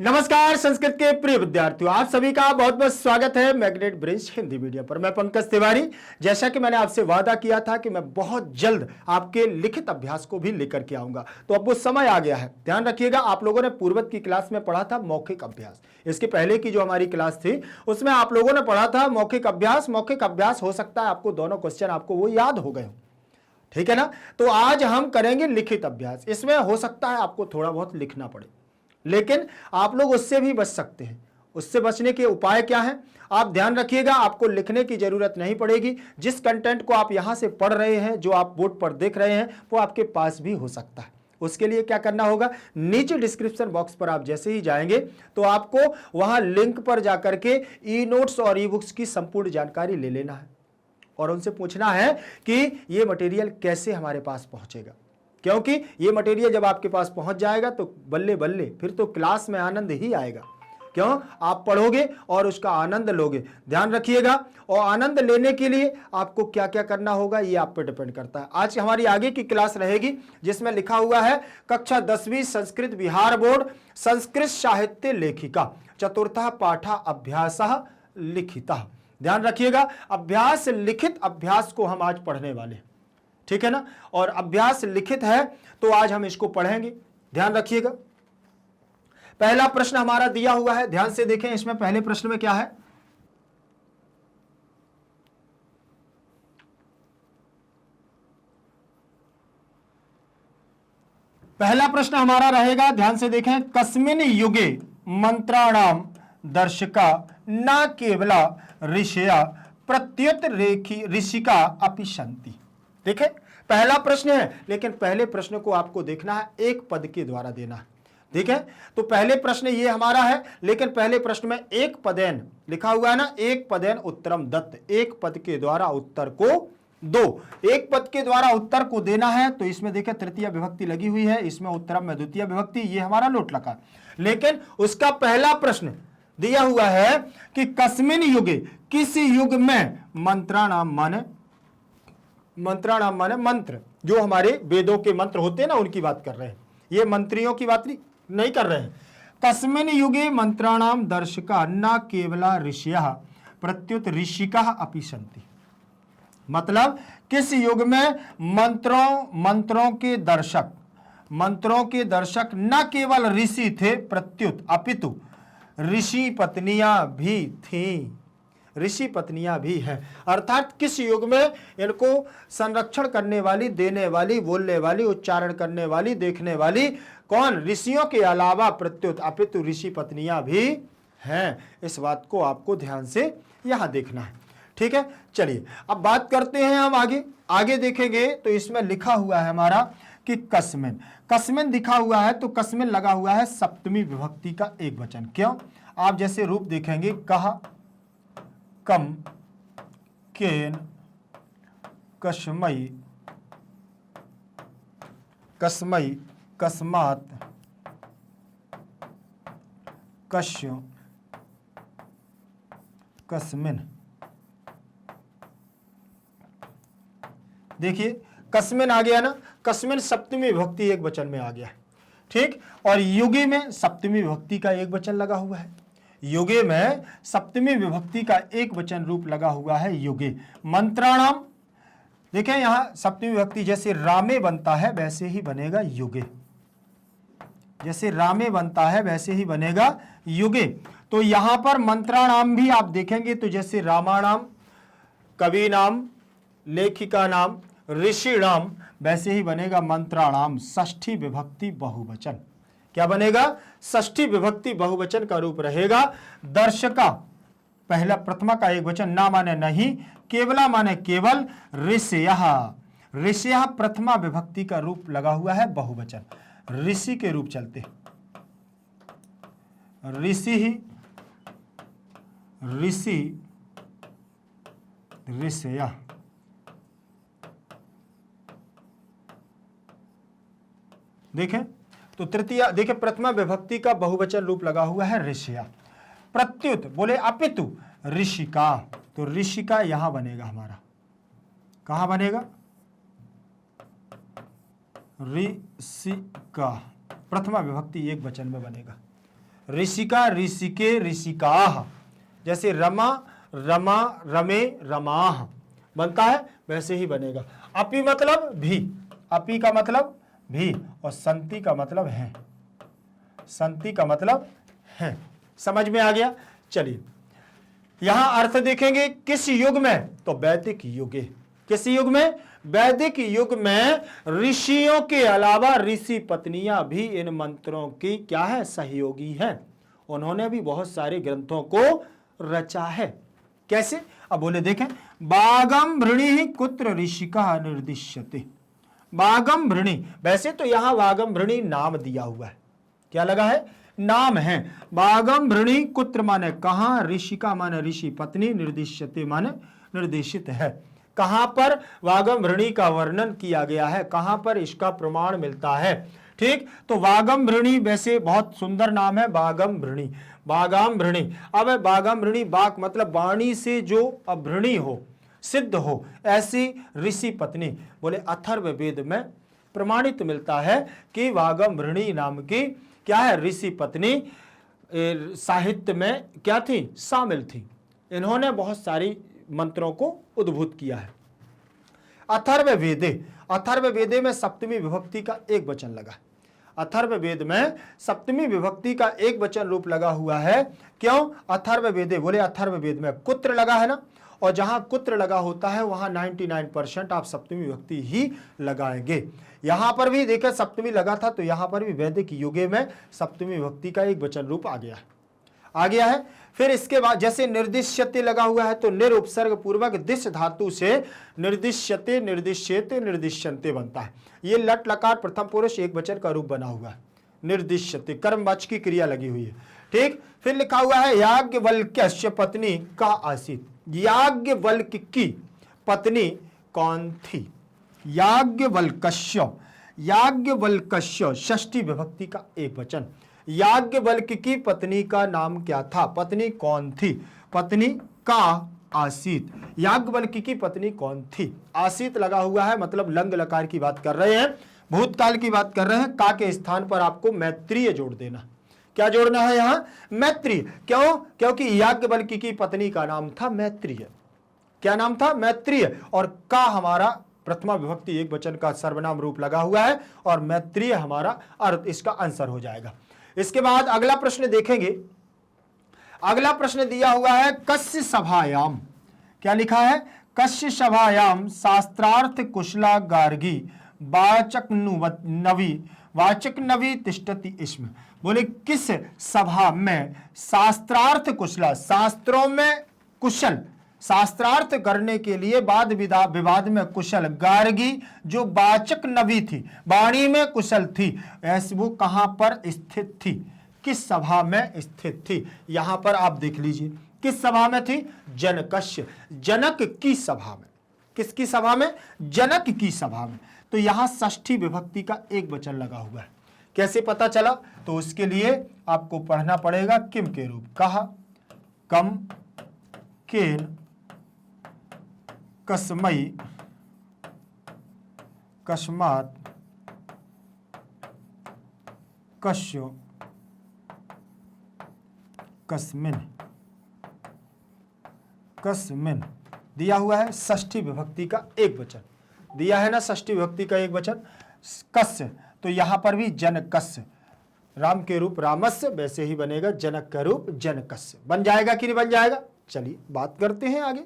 नमस्कार संस्कृत के प्रिय विद्यार्थियों, आप सभी का बहुत बहुत स्वागत है मैग्नेट ब्रिज हिंदी मीडिया पर। मैं पंकज तिवारी। जैसा कि मैंने आपसे वादा किया था कि मैं बहुत जल्द आपके लिखित अभ्यास को भी लेकर के आऊंगा, तो अब वो समय आ गया है। ध्यान रखिएगा, आप लोगों ने पूर्वत की क्लास में पढ़ा था मौखिक अभ्यास। इसके पहले की जो हमारी क्लास थी उसमें आप लोगों ने पढ़ा था मौखिक अभ्यास। मौखिक अभ्यास हो सकता है आपको दोनों क्वेश्चन आपको वो याद हो गए हो, ठीक है ना। तो आज हम करेंगे लिखित अभ्यास। इसमें हो सकता है आपको थोड़ा बहुत लिखना पड़े, लेकिन आप लोग उससे भी बच सकते हैं। उससे बचने के उपाय क्या हैं आप ध्यान रखिएगा। आपको लिखने की जरूरत नहीं पड़ेगी। जिस कंटेंट को आप यहां से पढ़ रहे हैं, जो आप बोर्ड पर देख रहे हैं, वो आपके पास भी हो सकता है। उसके लिए क्या करना होगा, नीचे डिस्क्रिप्शन बॉक्स पर आप जैसे ही जाएंगे तो आपको वहां लिंक पर जाकर के ई नोट्स और ई बुक्स की संपूर्ण जानकारी ले लेना है और उनसे पूछना है कि ये मटेरियल कैसे हमारे पास पहुंचेगा। क्योंकि ये मटेरियल जब आपके पास पहुंच जाएगा तो बल्ले बल्ले फिर तो क्लास में आनंद ही आएगा। क्यों, आप पढ़ोगे और उसका आनंद लोगे। ध्यान रखिएगा, और आनंद लेने के लिए आपको क्या क्या करना होगा ये आप पर डिपेंड करता है। आज हमारी आगे की क्लास रहेगी जिसमें लिखा हुआ है कक्षा 10वीं संस्कृत बिहार बोर्ड संस्कृत साहित्य लेखिका चतुर्थ पाठा अभ्यास लिखिता। ध्यान रखिएगा, अभ्यास लिखित अभ्यास को हम आज पढ़ने वाले हैं, ठीक है ना। और अभ्यास लिखित है तो आज हम इसको पढ़ेंगे। ध्यान रखिएगा, पहला प्रश्न हमारा दिया हुआ है, ध्यान से देखें। इसमें पहले प्रश्न में क्या है, पहला प्रश्न हमारा रहेगा, ध्यान से देखें। कस्मिन युगे मंत्राणाम दर्शका न केवला ऋषया प्रत्युत रेखी ऋषिका अपि सन्ति। देखें, पहला प्रश्न है, लेकिन पहले प्रश्न को आपको देखना है, एक पद के द्वारा देना है। ठीक है, तो पहले प्रश्न ये हमारा है, लेकिन पहले प्रश्न में एक पदेन लिखा हुआ है ना, एक पदेन उत्तरम दत्त। एक पद के द्वारा उत्तर को दो, एक पद के द्वारा उत्तर को देना है। तो इसमें देखिए तृतीय विभक्ति लगी हुई है, इसमें उत्तरम में द्वितीय विभक्ति, ये हमारा लोट लगा। लेकिन उसका पहला प्रश्न दिया हुआ है कि कस्मिन युगे, किस युग में, मंत्राणाम माने, मंत्राणाम माने मंत्र, जो हमारे वेदों के मंत्र होते हैं ना, उनकी बात कर रहे हैं। ये मंत्रियों की बात नहीं कर रहे हैं। कस्मिन युगे मंत्राणाम दर्शका न केवला ऋषियः प्रत्युत ऋषिका अपि सन्ति। मतलब किस युग में मंत्रों के दर्शक न केवल ऋषि थे प्रत्युत, अपितु ऋषि पत्नियां भी थीं। ऋषि पत्नियां भी हैं, अर्थात किस युग में इनको संरक्षण करने वाली, देने वाली, बोलने वाली, उच्चारण करने वाली, देखने वाली कौन, ऋषियों के अलावा प्रत्युत अपितु ऋषि पत्नियां भी हैं। इस बात को आपको ध्यान से यहां देखना है, ठीक है। चलिए अब बात करते हैं हम आगे देखेंगे तो इसमें लिखा हुआ है हमारा कि कस्मिन दिखा हुआ है, तो कस्मिन लगा हुआ है सप्तमी विभक्ति का एक वचन। क्यों, आप जैसे रूप देखेंगे, कहा, कम, केन, कस्मई, कस्मई, कस्मात, कस्य, कस्मिन। देखिए कस्मिन आ गया ना, कस्मिन सप्तमी विभक्ति एक वचन में आ गया है, ठीक। और युगे में सप्तमी विभक्ति का एक वचन लगा हुआ है। युगे में सप्तमी विभक्ति का एक वचन रूप लगा हुआ है युगे। मंत्राणाम, देखें यहां सप्तमी विभक्ति जैसे रामे बनता है वैसे ही बनेगा युगे, जैसे रामे बनता है वैसे ही बनेगा युगे। तो यहां पर मंत्राणाम भी आप देखेंगे तो जैसे रामाणाम, कवि नाम, लेखिका नाम, ऋषि नाम, वैसे ही बनेगा मंत्राणाम षष्ठी विभक्ति बहुवचन। क्या बनेगा, षष्ठी विभक्ति बहुवचन का रूप रहेगा। दर्शका पहला प्रथमा का एक वचन, ना माने नहीं, केवला माने केवल, ऋषयः, ऋषयः प्रथमा विभक्ति का रूप लगा हुआ है बहुवचन, ऋषि के रूप चलते, ऋषि ही, ऋषि, ऋषयः। देखें तो तृतीय, देखें प्रथमा विभक्ति का बहुवचन रूप लगा हुआ है ऋषिया। प्रत्युत बोले अपितु ऋषिका, तो ऋषिका यहां बनेगा हमारा, कहां बनेगा, ऋषिका, प्रथमा विभक्ति एक वचन में बनेगा ऋषिका, ऋषिके, ऋषिकाः। जैसे रमा, रमा, रमे, रमाः बनता है वैसे ही बनेगा। अपि मतलब भी, अपि का मतलब भी, और संति का मतलब है, संति का मतलब है। समझ में आ गया? चलिए यहां अर्थ देखेंगे किस युग में, तो वैदिक युग। किस युग में? वैदिक युग में ऋषियों के अलावा ऋषि पत्नियां भी इन मंत्रों की क्या है? सहयोगी हैं। उन्होंने भी बहुत सारे ग्रंथों को रचा है। कैसे? अब बोले देखें, बागम भृणि कुत्र ऋषिका निर्दिश्यते। बागम भृणि, वैसे तो यहां बागम भृणि नाम दिया हुआ है, क्या लगा है? नाम है। बागम भृणि कुत्र माने कहां, ऋषिका माने ऋषि पत्नी, निर्दिश्यते माने निर्देशित है। कहां पर वागम भृणि का वर्णन किया गया है, कहां पर इसका प्रमाण मिलता है। ठीक, तो वागम भृणि वैसे बहुत सुंदर नाम है, बागम भृणि, बागाम भृणि। अब बागम भृणि, बाक मतलब वाणी से जो अभृणि हो, सिद्ध हो, ऐसी ऋषि पत्नी। बोले अथर्व वेद में प्रमाणित मिलता है कि वागम भृणि नाम की क्या है? ऋषि पत्नी साहित्य में क्या थी? शामिल थी। इन्होंने बहुत सारी मंत्रों को उद्भूत किया है। अथर्व वेदे, अथर्व वेदे में सप्तमी विभक्ति का एक वचन लगा। अथर्व वेद में सप्तमी विभक्ति का एक वचन रूप लगा हुआ है। क्यों? अथर्व वेदे, बोले अथर्व वेद में कुत्र लगा है ना, और जहां कुत्र लगा होता है वहां 99% आप सप्तमी विभक्ति ही लगाएंगे। यहां पर भी देखिए सप्तमी लगा था, तो यहां पर भी वैदिक युगे में सप्तमी विभक्ति का एक वचन रूप आ गया है। फिर इसके बाद जैसे निर्दिश्यते लगा हुआ है, तो निर उपसर्ग पूर्वक दिश धातु से निर्दिश्यते, निर्दिश्यते, निर्दिश्यन्ते बनता है। ये लट लकार प्रथम पुरुष एक वचन का रूप बना हुआ है। निर्दिश्यते कर्मवाचक की क्रिया लगी हुई है। ठीक, फिर लिखा हुआ है याज्ञवल्क्य पत्नी का आसीत। याज्ञवल्क की पत्नी कौन थी? याज्ञवल्क्य, याज्ञवल्क्य षष्ठी विभक्ति का एक वचन। याज्ञवल्क्य की पत्नी का नाम क्या था? पत्नी कौन थी? पत्नी का आसीत। याज्ञवल्क्य की पत्नी कौन थी? आसीत लगा हुआ है, मतलब लंग लकार की बात कर रहे हैं, भूतकाल की बात कर रहे हैं। का के स्थान पर आपको मैत्रीय जोड़ देना। क्या जोड़ना है यहां? मैत्रीय। क्यों? क्योंकि याज्ञवल्क्य की पत्नी का नाम था मैत्रीय। क्या नाम था? मैत्रीय। और का हमारा प्रथमा विभक्ति एक वचन का सर्वनाम रूप लगा हुआ है, और मैत्रीय हमारा अर्थ, इसका आंसर हो जाएगा। इसके बाद अगला प्रश्न देखेंगे। अगला प्रश्न दिया हुआ है कस्य सभायाम। क्या लिखा है? कस्य सभायाम शास्त्रार्थ कुशला गार्गी वाचक नवी, वाचक नवी तिष्ठति इसमें। बोले किस सभा में शास्त्रार्थ कुशला, शास्त्रों में कुशल, शास्त्रार्थ करने के लिए वाद विवाद में कुशल गार्गी जो वाचक नवी थी, वाणी में कुशल थी, ऐसी वो कहां पर स्थित थी? किस सभा में स्थित थी? यहां पर आप देख लीजिए किस सभा में थी? जनकस्य, जनक की सभा में। किसकी सभा में? जनक की सभा में। तो यहां षष्ठी विभक्ति का एक वचन लगा हुआ है। कैसे पता चला? तो उसके लिए आपको पढ़ना पड़ेगा किम के रूप। कहा, कम, केन, कस्मई, कस्मात्, कस्यो, कस्मिन, कस्मिन दिया हुआ है। षष्ठी विभक्ति का एक वचन दिया है ना, षष्ठी विभक्ति का एक वचन कस्य, तो यहां पर भी जनकस्य, राम के रूप रामस्य, वैसे ही बनेगा जनक का रूप जनकस्य। बन जाएगा कि नहीं बन जाएगा? चलिए बात करते हैं आगे।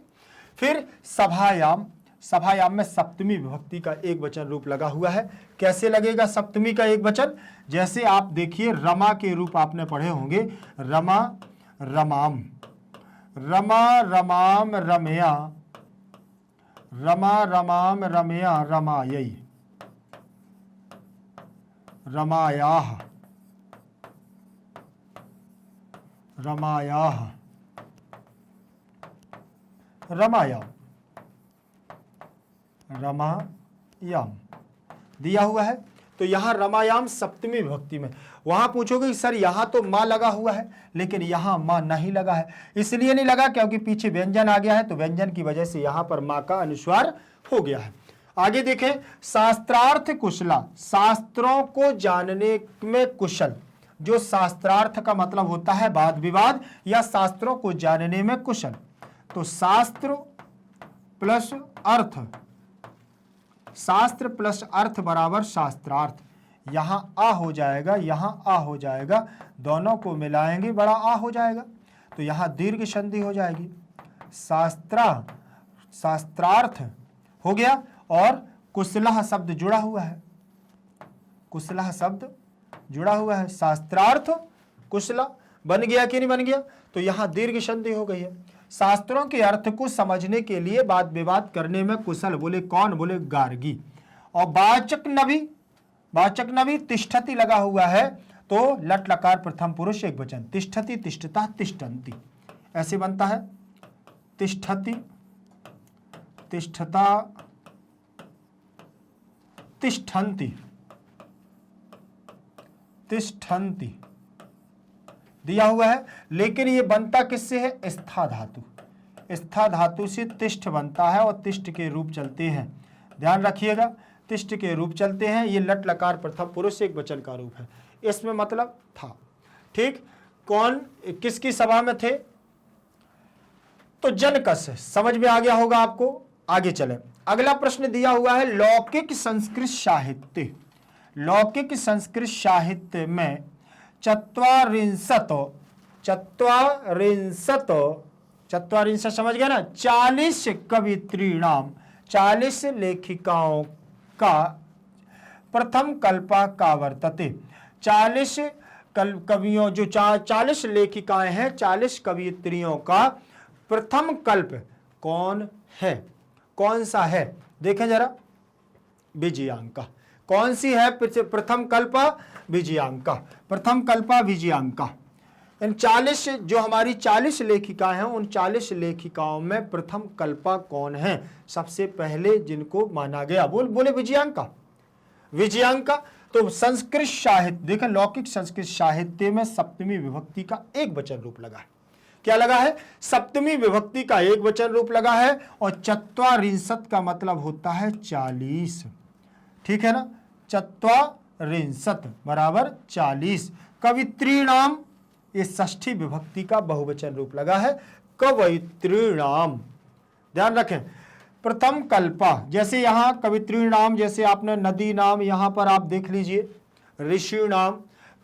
फिर सभायाम, सभायाम में सप्तमी विभक्ति का एक वचन रूप लगा हुआ है। कैसे लगेगा सप्तमी का एक वचन? जैसे आप देखिए रमा के रूप आपने पढ़े होंगे, रमा, रमाम, रमा, रमाम, रमया, रमा, रमाम, रमया, रमायै, रमायाः, रमायाः, रमायाम, रमायाम दिया हुआ है। तो यहां रमायाम सप्तमी विभक्ति में। वहां पूछोगे कि सर यहां तो मां लगा हुआ है, लेकिन यहां मां नहीं लगा है। इसलिए नहीं लगा क्योंकि पीछे व्यंजन आ गया है, तो व्यंजन की वजह से यहां पर मां का अनुस्वार हो गया है। आगे देखें, शास्त्रार्थ कुशला, शास्त्रों को जानने में कुशल, जो शास्त्रार्थ का मतलब होता है वाद विवाद या शास्त्रों को जानने में कुशल। तो शास्त्र प्लस अर्थ, शास्त्र प्लस अर्थ बराबर शास्त्रार्थ। यहां आ हो जाएगा, यहां आ हो जाएगा, दोनों को मिलाएंगे बड़ा आ हो जाएगा, तो यहां दीर्घ संधि हो जाएगी। शास्त्रार्थ हो गया और कुशलः शब्द जुड़ा हुआ है, कुशलः शब्द जुड़ा हुआ है, शास्त्रार्थ कुशला बन गया कि नहीं बन गया। तो यहां दीर्घ संधि हो गई है। शास्त्रों के अर्थ को समझने के लिए वाद विवाद करने में कुशल, बोले कौन, बोले गार्गी। और वाचक नवी तिष्ठति लगा हुआ है, तो लट लकार प्रथम पुरुष एक वचन, तिष्ठति तिष्ठता तिष्ठन्ति ऐसे बनता है, तिष्ठति तिष्ठता तिष्ठन्ति तिष्ठन्ति दिया हुआ है। लेकिन ये बनता किससे है, स्था धातु, स्था धातु से तिष्ठ बनता है और तिष्ठ के रूप चलते हैं, ध्यान रखिएगा, तिष्ठ के रूप चलते हैं। ये लट लकार प्रथम पुरुष एक वचन का रूप है, इसमें मतलब था। ठीक, कौन किसकी सभा में थे, तो जनकस, समझ में आ गया होगा आपको। आगे चले, अगला प्रश्न दिया हुआ है लौकिक संस्कृत साहित्य। लौकिक संस्कृत साहित्य में चत्वारिंशत समझ गया ना, 40 कवित्रीणाम, 40 लेखिकाओं का प्रथम कल्पा का वर्तते। 40 कवियों, जो 40 लेखिकाएं हैं, 40 कवियत्रियों का प्रथम कल्प कौन है, कौन सा है, देखें जरा, विजयांका। कौन सी है प्रथम कल्पा, विजयांका, प्रथम कल्पा विजयांका। इन 40 जो हमारी 40 लेखिकाएं हैं, उन 40 लेखिकाओं में प्रथम कल्पा कौन है, सबसे पहले जिनको माना गया, बोले विजयांका, विजयांका। तो संस्कृत साहित्य देखें, लौकिक संस्कृत साहित्य में सप्तमी विभक्ति का एक वचन रूप लगा है। क्या लगा है, सप्तमी विभक्ति का एक वचन रूप लगा है, और चत्वारिंशत का मतलब होता है 40, ठीक है ना, चत्वारिंशत बराबर 40। कवित्रीणाम, ये षष्ठी विभक्ति का बहुवचन रूप लगा है, कवयित्रीणाम, ध्यान रखें। प्रथम कल्पा, जैसे यहां कवित्रीणाम, जैसे आपने नदी नाम यहां पर आप देख लीजिए, ऋषि नाम,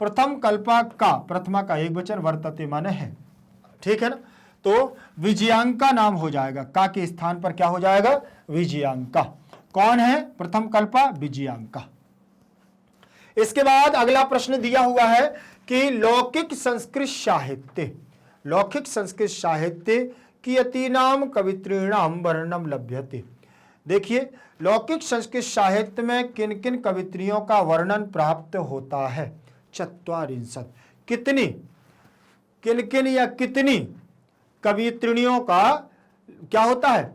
प्रथम कल्पा का, प्रथमा का एक वचन, वर्तते माने है, ठीक है ना। तो विजयांका नाम हो जाएगा, का के स्थान पर क्या हो जाएगा, विजयांका। कौन है प्रथम कल्पा, विजयांका। इसके बाद अगला प्रश्न दिया हुआ है कि लौकिक संस्कृत साहित्य, लौकिक संस्कृत साहित्य कियतीनाम कवित्रीणाम वर्णनम लभ्यते। देखिए, लौकिक संस्कृत साहित्य में किन किन कवित्रियों का वर्णन प्राप्त होता है, चत्वारिंशत, कितनी, किन किन या कितनी कवित्रियों का क्या होता है,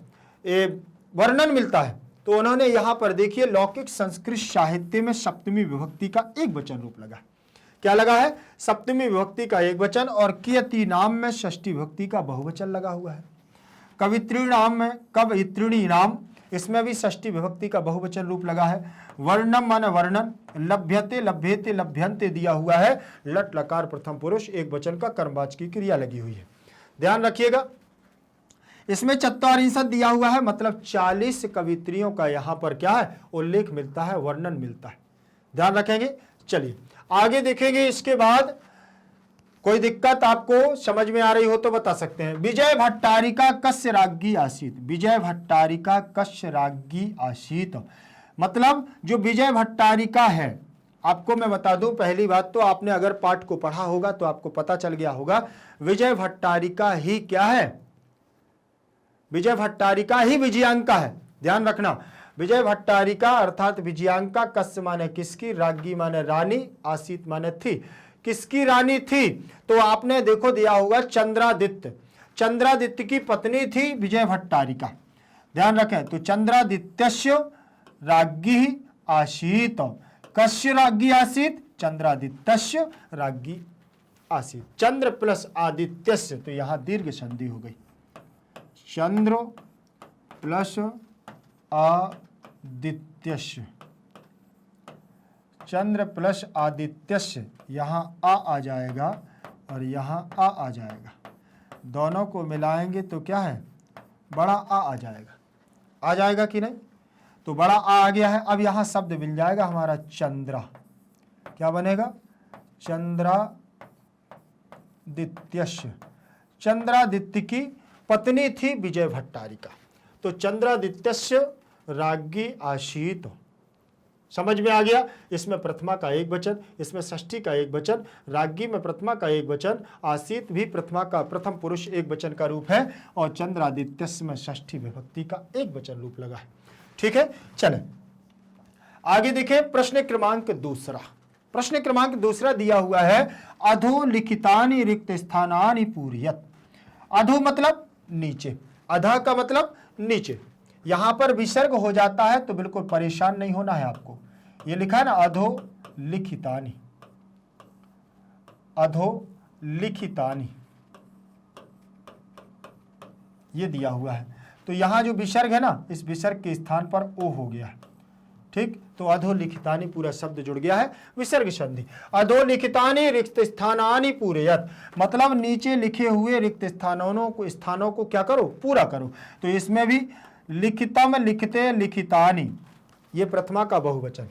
वर्णन मिलता है। तो उन्होंने यहां पर देखिए, लौकिक संस्कृत साहित्य में सप्तमी विभक्ति का एक वचन रूप लगा, क्या लगा है, सप्तमी विभक्ति का एक वचन, और कियती नाम में षष्ठी विभक्ति का बहुवचन लगा हुआ है। कवित्री नाम में कवित्रिणी नाम, इसमें भी षष्ठी विभक्ति का बहुवचन रूप लगा है। वर्णम माने वर्णन, लभ्यते लभ्येते लभ्यन्ते दिया हुआ है, लट लकार प्रथम पुरुष एक वचन का कर्मवाचक क्रिया लगी हुई है, ध्यान रखिएगा। इसमें चत्वारिंशत दिया हुआ है, मतलब 40 कवित्रियों का यहां पर क्या है, उल्लेख मिलता है, वर्णन मिलता है, ध्यान रखेंगे। चलिए आगे देखेंगे। इसके बाद कोई दिक्कत आपको समझ में आ रही हो तो बता सकते हैं। विजय भट्टारिका कस्य राज्ञी आसीत, विजय भट्टारिका कस्य राज्ञी आसीत, मतलब जो विजय भट्टारिका है, आपको मैं बता दूं, पहली बात तो आपने अगर पाठ को पढ़ा होगा तो आपको पता चल गया होगा, विजय भट्टारिका ही क्या है, विजय भट्टारिका ही विजयांका है, ध्यान रखना। विजय भट्टारिका अर्थात विजयांका, कस्य माने किसकी, राज्ञी माने रानी, आसीत माने थी, किसकी रानी थी, तो आपने देखो दिया होगा चंद्रादित्य, चंद्रादित्य की पत्नी थी विजय भट्टारिका, ध्यान रखें। तो चंद्रादित्यस्य राज्ञी आसीत, कस्य राज्ञी आसीत, चंद्रादित्यस्य राज्ञी आसीत, चंद्र प्लस आदित्यस्य, तो यहां दीर्घ संधि हो गई, चंद्र प्लस आदित्यस्य, चंद्र प्लस आदित्यस्य, यहाँ आ जाएगा और यहाँ आ जाएगा, दोनों को मिलाएंगे तो क्या है, बड़ा आ जाएगा। आ जाएगा कि नहीं? तो बड़ा आ गया है। अब यहाँ शब्द मिल जाएगा हमारा चंद्रा, क्या बनेगा, चंद्रादित्यस्य। चंद्रादित्य की पत्नी थी विजय भट्टारिका, तो चंद्रादित्यस्य राज्ञी आसीत। समझ में आ गया? इसमें प्रथमा का एक वचन, इसमें षष्ठी का एक वचन, राज्ञी में प्रथमा का एक वचन, आसीत भी प्रथमा का प्रथम पुरुष एक वचन का रूप है, और चंद्रादित्यस्य में षष्ठी विभक्ति का एक वचन रूप लगा है। ठीक है, चले आगे देखें। प्रश्न क्रमांक दूसरा, प्रश्न क्रमांक दूसरा दिया हुआ है, अधोलिखितानि रिक्त स्थानानि पूरयत। अधो मतलब नीचे, अधा का मतलब नीचे। यहां पर विसर्ग हो जाता है तो बिल्कुल परेशान नहीं होना है आपको। ये लिखा है ना, अधोलिखितानि, अधोलिखितानि, ये दिया हुआ है। तो यहां जो विसर्ग है ना, इस विसर्ग के स्थान पर ओ हो गया है। ठीक, तो अधोलिखितानि पूरा शब्द जुड़ गया है, विसर्ग संधि। अधोलिखितानि रिक्त स्थानानि पूरयत, मतलब नीचे लिखे हुए रिक्त स्थानों को क्या करो, पूरा करो। तो इसमें भी लिखितम, लिखते, लिखितानि, ये प्रथमा का बहुवचन।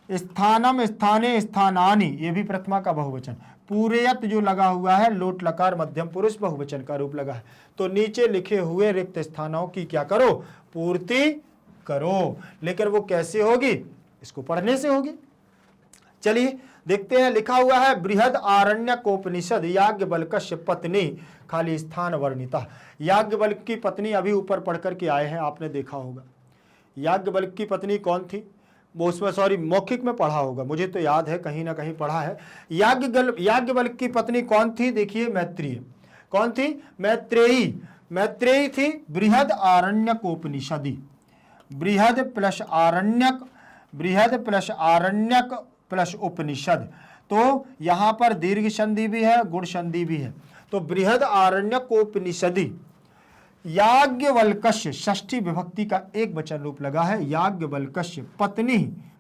स्थानम, स्थाने, स्थानानि, ये भी प्रथमा का बहुवचन। पूरयत जो लगा हुआ है, लोट लकार मध्यम पुरुष बहुवचन का रूप लगा है। तो नीचे लिखे हुए रिक्त स्थानों की क्या करो, पूर्ति करो। लेकिन वो कैसे होगी, इसको पढ़ने से होगी। चलिए देखते हैं, लिखा हुआ है, बृहद आरण्यकोपनिषद याज्ञवल्क्य पत्नी खाली स्थान वर्णिता। याज्ञवल्क्य की पत्नी अभी ऊपर पढ़ करके आए हैं, आपने देखा होगा। याज्ञवल्क्य की पत्नी कौन थी, वो उसमें सॉरी मौखिक में पढ़ा होगा, मुझे तो याद है कहीं ना कहीं पढ़ा है। याज्ञवल्क्य की पत्नी कौन थी, देखिए मैत्रेयी। कौन थी, मैत्रेयी। मैत्रेयी थी बृहद आरण्यकोपनिषदि। बृहद प्लस आरण्यक, बृहद प्लस आरण्यक प्लस उपनिषद। तो यहां पर दीर्घ संधि भी है, गुण संधि भी है। तो बृहद आरण्यकोपनिषदि याज्ञवल्क्य, षष्ठी विभक्ति का एक वचन रूप लगा है, याज्ञवल्क्य पत्नी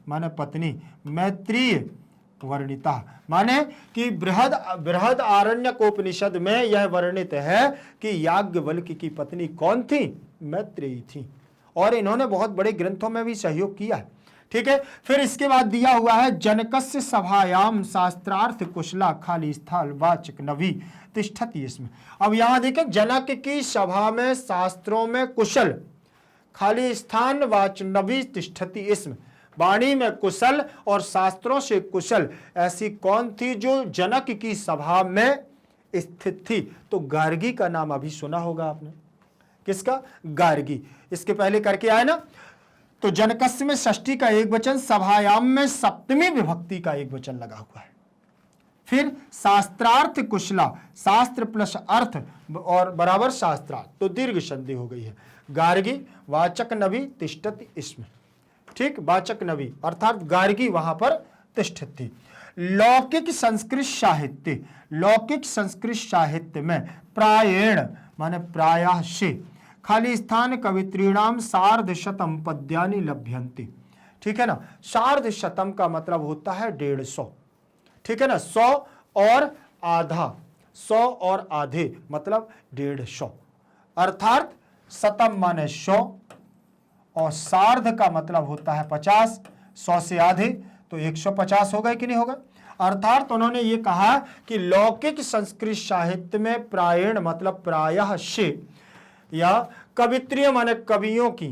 माने पत्नी, मैत्रेयी वर्णिता माने कि बृहद आरण्यकोपनिषद में यह वर्णित है कि याज्ञवल्क्य की पत्नी कौन थी, मैत्रेयी थी। और इन्होंने बहुत बड़े ग्रंथों में भी सहयोग किया है। ठीक है, फिर इसके बाद दिया हुआ है, जनकस्य सभायाम शास्त्रार्थ कुशला खाली स्थल वाचक नवी तिष्ठति। इसमें अब यहां देखें, जनक की सभा में शास्त्रों में कुशल खाली स्थान वाचनवी तिष्ठति। इसमें वाणी में कुशल और शास्त्रों से कुशल ऐसी कौन थी जो जनक की सभा में स्थित थी? तो गार्गी का नाम अभी सुना होगा आपने। किसका? गार्गी। इसके पहले करके आए ना। तो जनकस्य में षष्ठी का एक वचन, सभायाम में सप्तमी विभक्ति का एक वचन लगा हुआ है। फिर शास्त्रार्थ कुशला, शास्त्र प्लस अर्थ और बराबर शास्त्रार्थ, तो दीर्घ संधि हो गई है। गार्गी वाचक नवी तिष्ठति इसमें। ठीक, वाचक नवी अर्थात गार्गी वहां पर तिष्ठित थी। लौकिक संस्कृत साहित्य, लौकिक संस्कृत साहित्य में प्रायेण माने प्रायः से खाली स्थान कवित्रीणाम सार्ध शतम पद्यानि लभ्यन्ति। ठीक है ना, सार्ध शतम का मतलब होता है 150। ठीक है ना, 100 और आधा, 100 और आधे मतलब 150। अर्थात शतम माने 100 और सार्ध का मतलब होता है 50। 100 से आधे तो 150 हो गए कि नहीं होगा। अर्थात उन्होंने ये कहा कि लौकिक संस्कृत साहित्य में प्रायण मतलब प्रायः से, या कवित्रीय माने कवियों की,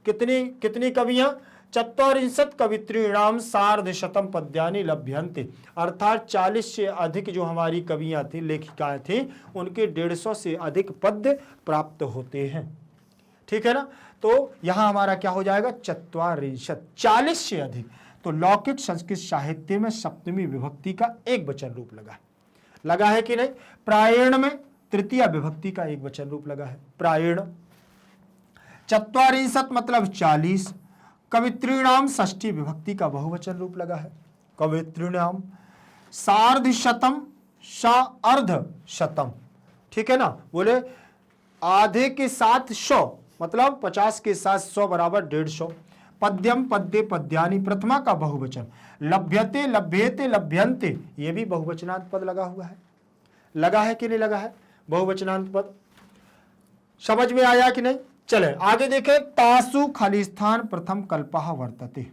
कितनी कवियां? 44 कवित्रीणाम सार्ध शतम पद्यानि लभ्यन्ते। अर्थात 40 से अधिक जो हमारी कवियां थी, लेखिकाएं थी, उनके 150 से अधिक पद्य प्राप्त होते हैं। ठीक है ना, तो यहां हमारा क्या हो जाएगा? 44, 40 से अधिक। तो लौकिक संस्कृत साहित्य में सप्तमी विभक्ति का एक वचन रूप लगा है कि नहीं? प्रायण में तृतीय विभक्ति का एक वचन रूप लगा है, प्रायण। 44 मतलब 40, कवित्रीणाम षष्ठी विभक्ति का बहुवचन रूप लगा है, कवित्रीणाम। सार्ध शतम, अर्ध शतम। ठीक है ना, बोले आधे के साथ 100 मतलब 50 के साथ 100 बराबर 150। पद्यम पद्ये पद्यानि प्रथमा का बहुवचन, लभ्यते लभ्येते लभ्यन्ते ये भी बहुवचनांत पद लगा हुआ है। लगा है कि नहीं लगा है बहुवचनांत पद? समझ में आया कि नहीं? चले आगे देखें। तासु खाली स्थान प्रथम कल्पः वर्तते।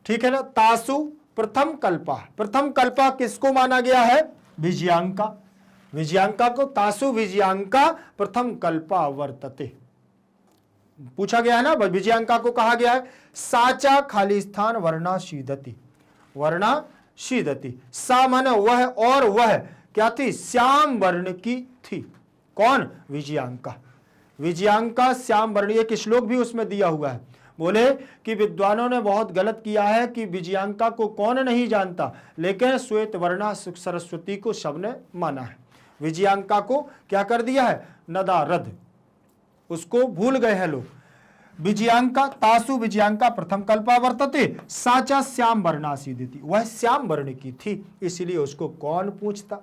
ठीक है ना, तासु प्रथम कल्पः। प्रथम कल्पः किसको माना गया है? विजयांका। विजयांका को तासु विजयांका प्रथम कल्पः वर्तते पूछा गया है ना। विजयांका को कहा गया है साचा खाली स्थान वर्णा शीदति। वर्णा शीदति, सा माने वह, और वह क्या थी? श्याम वर्ण की थी। कौन? विजयांका। विजयांका श्याम वर्ण। एक श्लोक भी उसमें दिया हुआ है। बोले कि विद्वानों ने बहुत गलत किया है कि विजयांका को कौन नहीं जानता, लेकिन श्वेत वर्णा सरस्वती को सबने माना है। विजयांका को क्या कर दिया है? नदारद, उसको भूल गए हैं लोग। विजयांका, तासु विजयांका प्रथम कल्पा वर्तते, साचा श्याम वर्णासी देती, वह श्याम वर्ण की थी, इसलिए उसको कौन पूछता।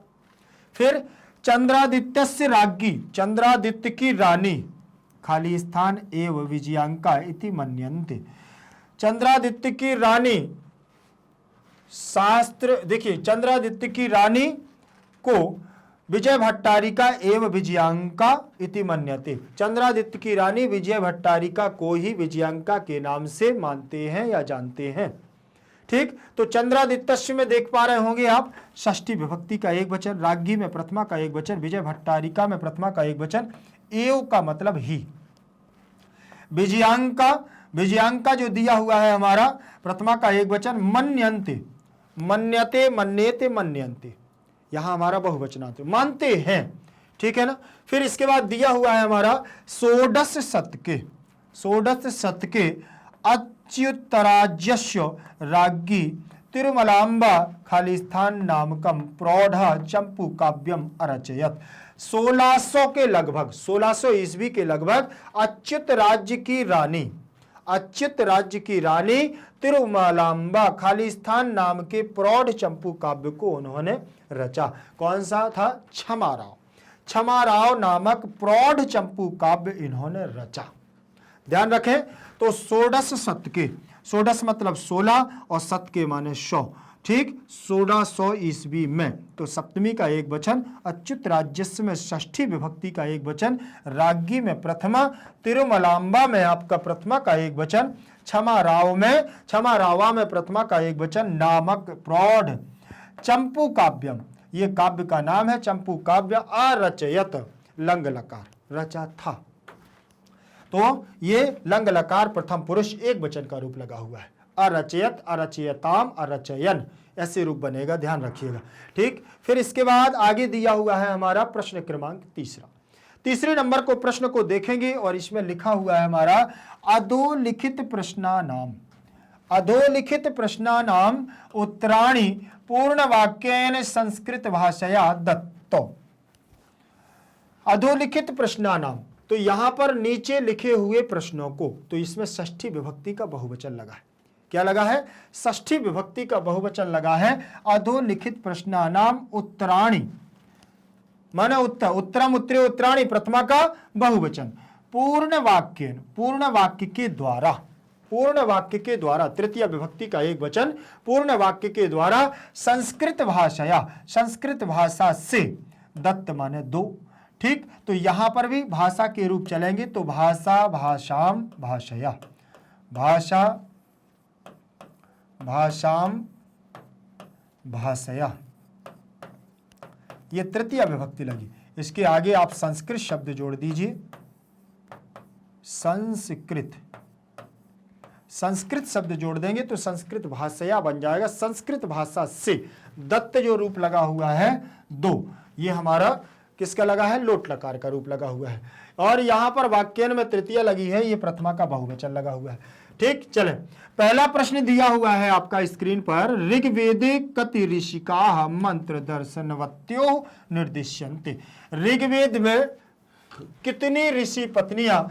फिर चंद्रादित्यस्य राज्ञी, चंद्रादित्य की रानी, खाली स्थान एव विजयांका इति मन्यन्ते। चंद्रादित्य की रानी, शास्त्र देखिए, चंद्रादित्य की रानी को विजय भट्टारिका एवं विजयांका इति मन्यते। चंद्रादित्य की रानी विजय भट्टारिका को ही विजयांका के नाम से मानते हैं या जानते हैं। ठीक, तो चंद्रादित्य में देख पा रहे होंगे आप, षष्ठी विभक्ति का एक वचन, राज्ञी में प्रथमा का एक वचन, विजय भट्टारिका में प्रथमा का एक वचन, एव का मतलब ही। विजयांका, विजयांका जो दिया हुआ है हमारा, प्रथमा का एक वचन, मन्यन्ते, मन्यते मन्येते मन्यन्ते, यहां हमारा बहुवचनांत, मानते हैं। ठीक है ना। फिर इसके बाद दिया हुआ है हमारा षोडश शतके, षोडश शतके अच्युतराज्यस्य राज्ञी तिरुमलांबा खाली स्थान नामकम प्रौढ़ चंपू काव्यम अरचयत। 1600 के लगभग, 1600 ईस्वी के लगभग अच्युत राज्य की रानी, अच्युत राज्य की रानी तिरुमलांबा खाली स्थान नाम के प्रौढ़ चंपू काव्य को उन्होंने रचा। कौन सा था? क्षमाराव। क्षमाराव नामक प्रौढ़ चंपू काव्य इन्होंने रचा। ध्यान रखें। तो षोडश शतके, षोडश मतलब 16 और शत के माने 100। ठीक, 1600 ईस्वी में, तो सप्तमी का एक वचन, अच्युत राज्यस्य में षष्ठी विभक्ति का एक वचन, राज्ञी में प्रथमा, तिरुमलांबा में आपका प्रथमा का एक वचन, क्षमाराव में, क्षमारावा में प्रथमा का एक वचन, नामक प्रौढ़ चंपू काव्यम, ये काव्य का नाम है चंपू काव्य, अरचयत लंग लकार, रचा था। तो ये लंग लकार प्रथम पुरुष एक वचन का रूप लगा हुआ है। अरचयत, अरचयताम, अरचयन, ऐसे रूप बनेगा, ध्यान रखिएगा। ठीक, फिर इसके बाद आगे दिया हुआ है हमारा प्रश्न क्रमांक तीसरा। तीसरे नंबर को प्रश्न को देखेंगे और इसमें लिखा हुआ है हमारा अधोलिखित प्रश्नानाम, अधोलिखित प्रश्नानाम उत्तराणि पूर्ण वाक्येन संस्कृत भाषया दत्तो। अधोलिखित प्रश्नानाम, तो यहां पर नीचे लिखे हुए प्रश्नों को, तो इसमें षष्ठी विभक्ति का बहुवचन लगा है। क्या लगा है? षष्ठी विभक्ति का बहुवचन लगा है। अधोलिखित प्रश्नानाम उत्तराणि माने उत्तर, उत्तरम उत्तरे उत्तराणि प्रथमा का बहुवचन, पूर्ण वाक्य, पूर्ण वाक्य के द्वारा, पूर्ण वाक्य के द्वारा, तृतीय विभक्ति का एक वचन, पूर्ण वाक्य के द्वारा संस्कृत भाषया, संस्कृत भाषा से, दत्त माने दो। ठीक, तो यहां पर भी भाषा के रूप चलेंगे, तो भाषा भाषाम भाषया, भाषा भाषाम भाषया, ये तृतीय विभक्ति लगी। इसके आगे आप संस्कृत शब्द जोड़ दीजिए, संस्कृत, संस्कृत शब्द जोड़ देंगे तो संस्कृत भाषया बन जाएगा। संस्कृत भाषा से, दत्त जो रूप लगा हुआ है दो, ये हमारा किसका लगा है? लोट लकार का रूप लगा हुआ है। और यहां पर वाक्यन में तृतीय लगी है, ये प्रथमा का बहुवचन लगा हुआ है। ठीक, चले पहला प्रश्न दिया हुआ है आपका स्क्रीन पर, ऋग्वेदे कति ऋषिका मंत्र दर्शनवत्यो निर्दिश्यन्ते। ऋग्वेद में कितनी ऋषि पत्नियां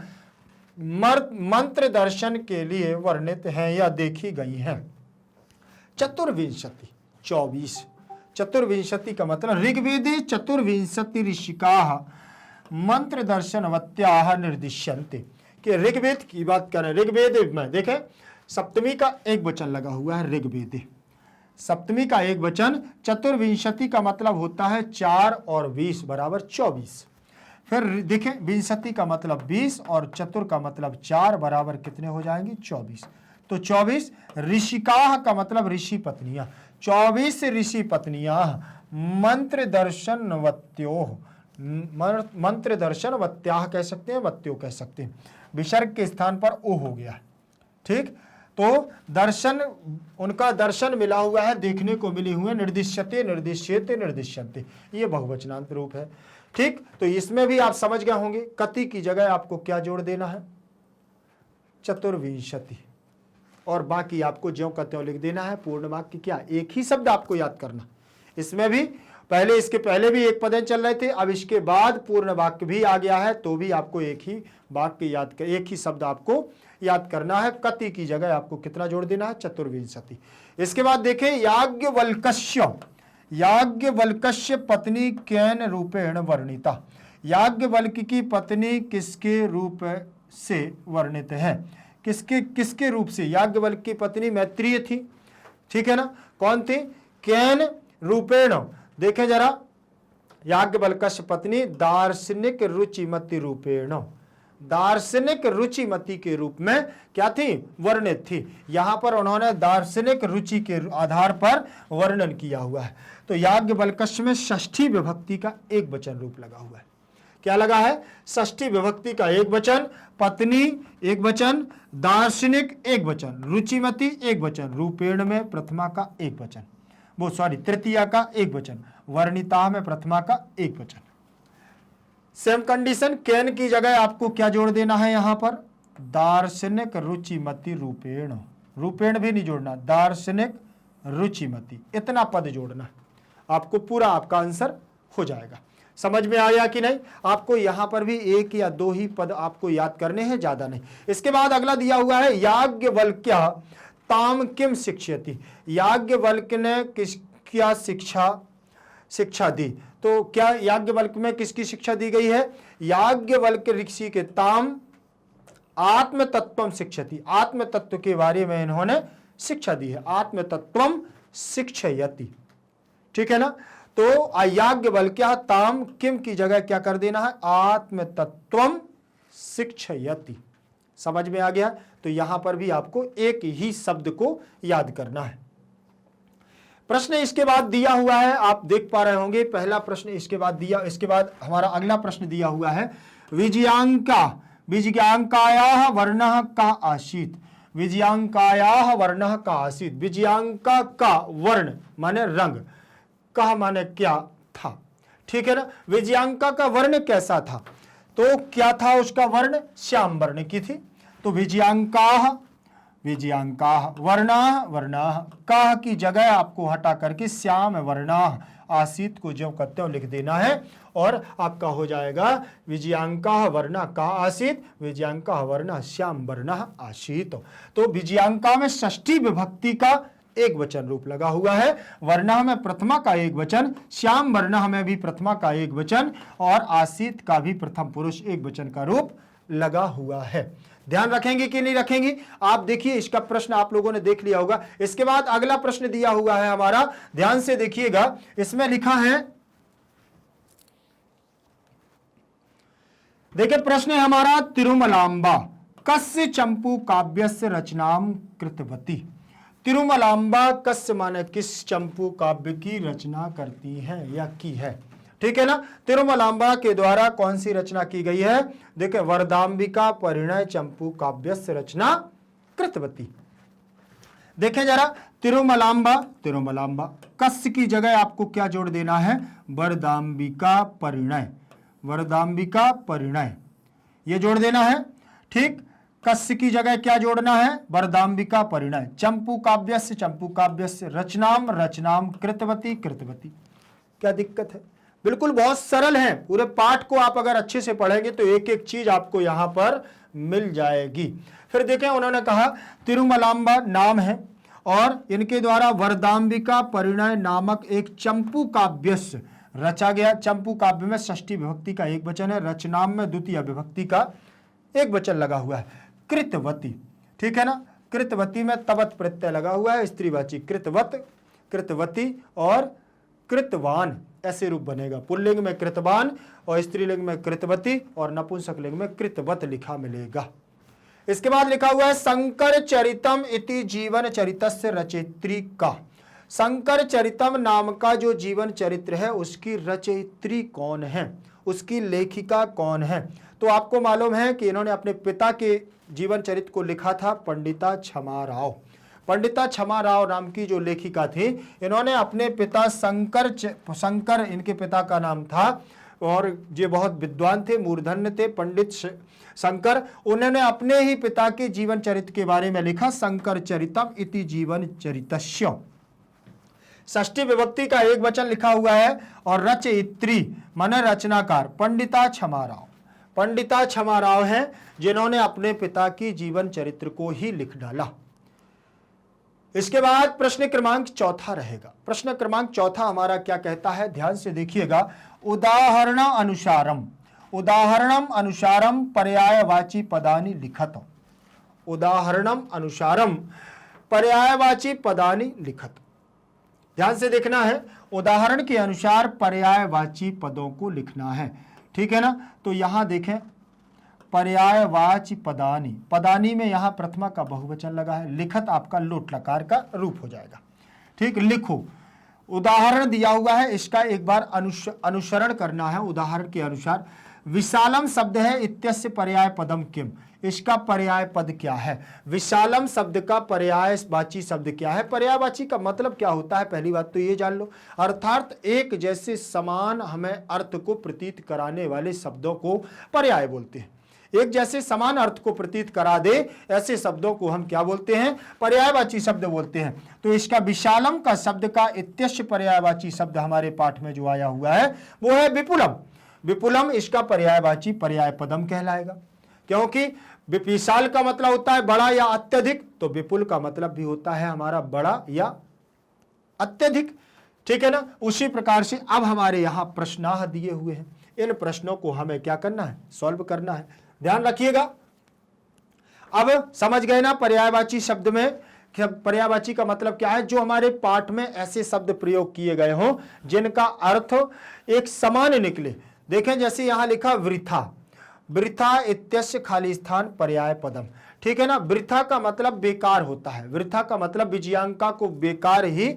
मंत्र दर्शन के लिए वर्णित हैं या देखी गई हैं? चतुर्विंशति, 24। चतुर्विंशति का मतलब ऋग्वेदे चतुर्विंशति ऋषिका मंत्र दर्शनवत्या निर्दिश्यन्ते। कि ऋग्वेद की बात करें, ऋग्वेद में देखें सप्तमी का एक वचन लगा हुआ है, ऋग्वेद सप्तमी का एक वचन, चतुर्विंशति का मतलब होता है 4 और 20 बराबर 24। फिर देखें विंशति का मतलब 20 और चतुर का मतलब 4 बराबर कितने हो जाएंगे 24। तो 24 ऋषिकाह का मतलब ऋषि पत्नियां, 24 ऋषि पत्नियां मंत्र दर्शन वत्योह, मंत्र दर्शन वत्याह कह सकते हैं, वत्यो कह सकते हैं, विसर्ग के स्थान पर ओ हो गया। ठीक, तो दर्शन, उनका दर्शन मिला हुआ है, देखने को मिले हुए, निर्दिश्यते निर्दिश्यते निर्दिश्यन्ते, ये बहुवचनांत रूप है। ठीक, तो इसमें भी आप समझ गए होंगे कति की जगह आपको क्या जोड़ देना है, चतुर्विंशति, और बाकी आपको ज्यों का त्यों लिख देना है। पूर्ण वाक्य क्या, एक ही शब्द आपको याद करना। इसमें भी पहले, इसके पहले भी एक पद चल रहे थे, अब इसके बाद पूर्ण वाक्य भी आ गया है, तो भी आपको एक ही वाक्य याद कर, एक ही शब्द आपको याद करना है। कति की जगह आपको कितना जोड़ देना है, चतुर्विंशति। इसके बाद देखें याज्ञवल्क्य, याज्ञवल्क्य पत्नी कैन रूपेण वर्णिता, याज्ञवल्क्य की पत्नी किसके रूप से वर्णित है, किसके रूप से, याज्ञवल्क्य की पत्नी मैत्रेय थी, ठीक है ना, कौन थी, कैन रूपेण। देखें जरा, याज्ञवल्क्य पत्नी दार्शनिक रुचिमति रूपेण, दार्शनिक रुचिमति के रूप में क्या थी, वर्णित थी। यहां पर उन्होंने दार्शनिक रुचि के आधार पर वर्णन किया हुआ है। तो याज्ञवल्क्य में षष्ठी विभक्ति का एक वचन रूप लगा हुआ है। क्या लगा है, षष्ठी विभक्ति का एक वचन, पत्नी एक वचन, दार्शनिक एक वचन, रुचिमति एक वचन, रूपेण में प्रथमा का एक वचन, वो सॉरी तृतीया का एक वचन, वर्णिता में प्रथमा का एक वचन। सेम कंडीशन, कैन की जगह आपको क्या जोड़ देना है, यहां पर दार्शनिक रुचिमति रूपेण, रूपेण भी नहीं जोड़ना, दार्शनिक रुचिमति, इतना पद जोड़ना, आपको पूरा आपका आंसर हो जाएगा। समझ में आया कि नहीं, आपको यहां पर भी एक या दो ही पद आपको याद करने हैं, ज्यादा नहीं। इसके बाद अगला दिया हुआ है याज्ञवल्क्य ताम किम शिक्षयति, याज्ञवल्क्य ने किस क्या शिक्षा दी। तो क्या याज्ञवल्क्य में किसकी शिक्षा दी गई है, याज्ञवल्क्य ऋषि के ताम आत्म तत्वम शिक्षति, आत्म तत्व के बारे में इन्होंने शिक्षा दी है, आत्म तत्वम शिक्षयति, ठीक है ना। तो याज्ञवल्क्य ताम किम की जगह क्या कर देना है, आत्म तत्वम शिक्षयति। समझ में आ गया। तो यहां पर भी आपको एक ही शब्द को याद करना है। प्रश्न इसके बाद दिया हुआ है, आप देख पा रहे होंगे, पहला प्रश्न इसके बाद दिया, इसके बाद हमारा अगला प्रश्न दिया हुआ है विजयांकायाः वर्णः का आसीत्, विजयांकायाः वर्णः का आसीत्, विजयांका का वर्ण माने रंग, कहा माने क्या था, ठीक है ना। विजयांका का वर्ण कैसा था, तो क्या था उसका वर्ण, श्याम वर्ण की थी। तो विजयांकाः वर्णाः वर्णाः, काह की जगह आपको हटा करके श्याम वर्णाः आसीत को ज्यों का त्यों लिख देना है, और आपका हो जाएगा विजयांकाः वर्णा का आसीत, विजयांकाः वर्णा श्याम वर्णः आसीत। तो विजयांका में षष्ठी विभक्ति का एक वचन रूप लगा हुआ है, वर्णा में प्रथमा का एक वचन, श्याम वर्णा में भी प्रथमा का एक वचन, और आसीत का भी प्रथम पुरुष एक वचन का रूप लगा हुआ है। ध्यान रखेंगे कि नहीं रखेंगे, आप देखिए इसका प्रश्न आप लोगों ने देख लिया होगा। इसके बाद अगला प्रश्न दिया हुआ है हमारा, ध्यान से देखिएगा, इसमें लिखा है, देखिए प्रश्न है हमारा, तिरुमलांबा कस्य चंपू काव्यस्य रचनाम कृतवती। तिरुमलांबा कस्य माने किस चंपू काव्य की रचना करती है या की है, ठीक है ना। तिरुमलांबा के द्वारा कौन सी रचना की गई है, देखिए वरदांबिका परिणय चंपू काव्यस्य रचना कृतवती। देखें जरा, तिरुमलांबा कस्य की जगह आपको क्या जोड़ देना है, वरदांबिका परिणय, वरदांबिका परिणय ये जोड़ देना है, ठीक। कस्य की जगह क्या जोड़ना है, वरदांबिका परिणय, चंपू काव्यस्य रचनाम कृतवती। क्या दिक्कत है, बिल्कुल बहुत सरल है। पूरे पाठ को आप अगर अच्छे से पढ़ेंगे तो एक एक चीज आपको यहां पर मिल जाएगी। फिर देखें, उन्होंने कहा तिरुमलांबा नाम है और इनके द्वारा वरदांबिका परिणय नामक एक चंपू काव्यस्य रचा गया। चंपू काव्य में षष्ठी विभक्ति का एक वचन है, रचनाम में द्वितीय विभक्ति का एक वचन लगा हुआ है, कृतवती, ठीक है ना। कृतवती में तवत प्रत्यय लगा हुआ है, स्त्रीवाची कृतवत, कृतवती और कृतवान ऐसे रूप बनेगा। पुल्लिंग में कृतवान और स्त्रीलिंग में कृतवती और नपुंसकलिंग में कृतवत लिखा मिलेगा। इसके बाद लिखा हुआ है शंकर चरितम इति जीवन चरितस्य रचयित्री का। शंकर चरितम नाम का जो जीवन चरित्र है उसकी रचयित्री कौन है, उसकी लेखिका कौन है। तो आपको मालूम है कि इन्होंने अपने पिता के जीवन चरित्र को लिखा था पंडिता क्षमा राव। पंडिता क्षमा राव नाम की जो लेखिका थी, इन्होंने अपने पिता शंकर इनके पिता का नाम था और ये बहुत विद्वान थे, मूर्धन्य थे, पंडित शंकर। उन्होंने अपने ही पिता के जीवन चरित्र के बारे में लिखा, शंकर चरितम इति जीवन चरितस्य। षष्ठी विभक्ति का एक वचन लिखा हुआ है और रचयित्री माने रचनाकार पंडिता क्षमा राव। पंडिता क्षमा राव हैं जिन्होंने अपने पिता की जीवन चरित्र को ही लिख डाला। इसके बाद प्रश्न क्रमांक चौथा रहेगा। प्रश्न क्रमांक चौथा हमारा क्या कहता है, ध्यान से देखिएगा। उदाहरण अनुसारम, उदाहरणम अनुसारम पर्यायवाची पदानि लिखत। उदाहरणम अनुसारम पर्यायवाची पदानि लिखत। ध्यान से देखना है, उदाहरण के अनुसार पर्यायवाची पदों को लिखना है, ठीक है ना। तो यहां देखें पर्यायवाची पदानी, पदानी में यहां प्रथमा का बहुवचन लगा है, लिखत आपका लोट लकार का रूप हो जाएगा, ठीक। लिखो, उदाहरण दिया हुआ है, इसका एक बार अनुसरण करना है उदाहरण के अनुसार। विशालम शब्द है, इत्यस्य पर्याय पदम किम, इसका पर्याय पद क्या है। विशालम शब्द का पर्यायवाची शब्द क्या है। पर्यायवाची का मतलब क्या होता है, पहली बात तो ये जान लो, अर्थात एक जैसे समान हमें अर्थ को प्रतीत कराने वाले शब्दों को पर्याय बोलते हैं। एक जैसे समान अर्थ को प्रतीत करा दे ऐसे शब्दों को हम क्या बोलते हैं, पर्यायवाची शब्द बोलते हैं। तो इसका विशालम का शब्द का इत्यस्य पर्यायवाची शब्द हमारे पाठ में जो आया हुआ है वो है विपुलम। विपुलम इसका पर्यायवाची पर्याय पदम कहलाएगा, क्योंकि विशाल का मतलब होता है बड़ा या अत्यधिक, तो विपुल का मतलब भी होता है हमारा बड़ा या अत्यधिक, ठीक है ना। उसी प्रकार से अब हमारे यहां प्रश्नाह दिए हुए हैं, इन प्रश्नों को हमें क्या करना है, सॉल्व करना है। ध्यान रखिएगा। अब समझ गए ना पर्यायवाची शब्द में पर्यायवाची का मतलब क्या है। जो हमारे पाठ में ऐसे शब्द प्रयोग किए गए हों जिनका अर्थ एक समान निकले। देखें जैसे यहां लिखा वृथा, वृथा इत्यस्य खाली स्थान पर्याय पदम, ठीक है ना। वृथा का मतलब बेकार होता है, वृथा का मतलब विजयांका को बेकार ही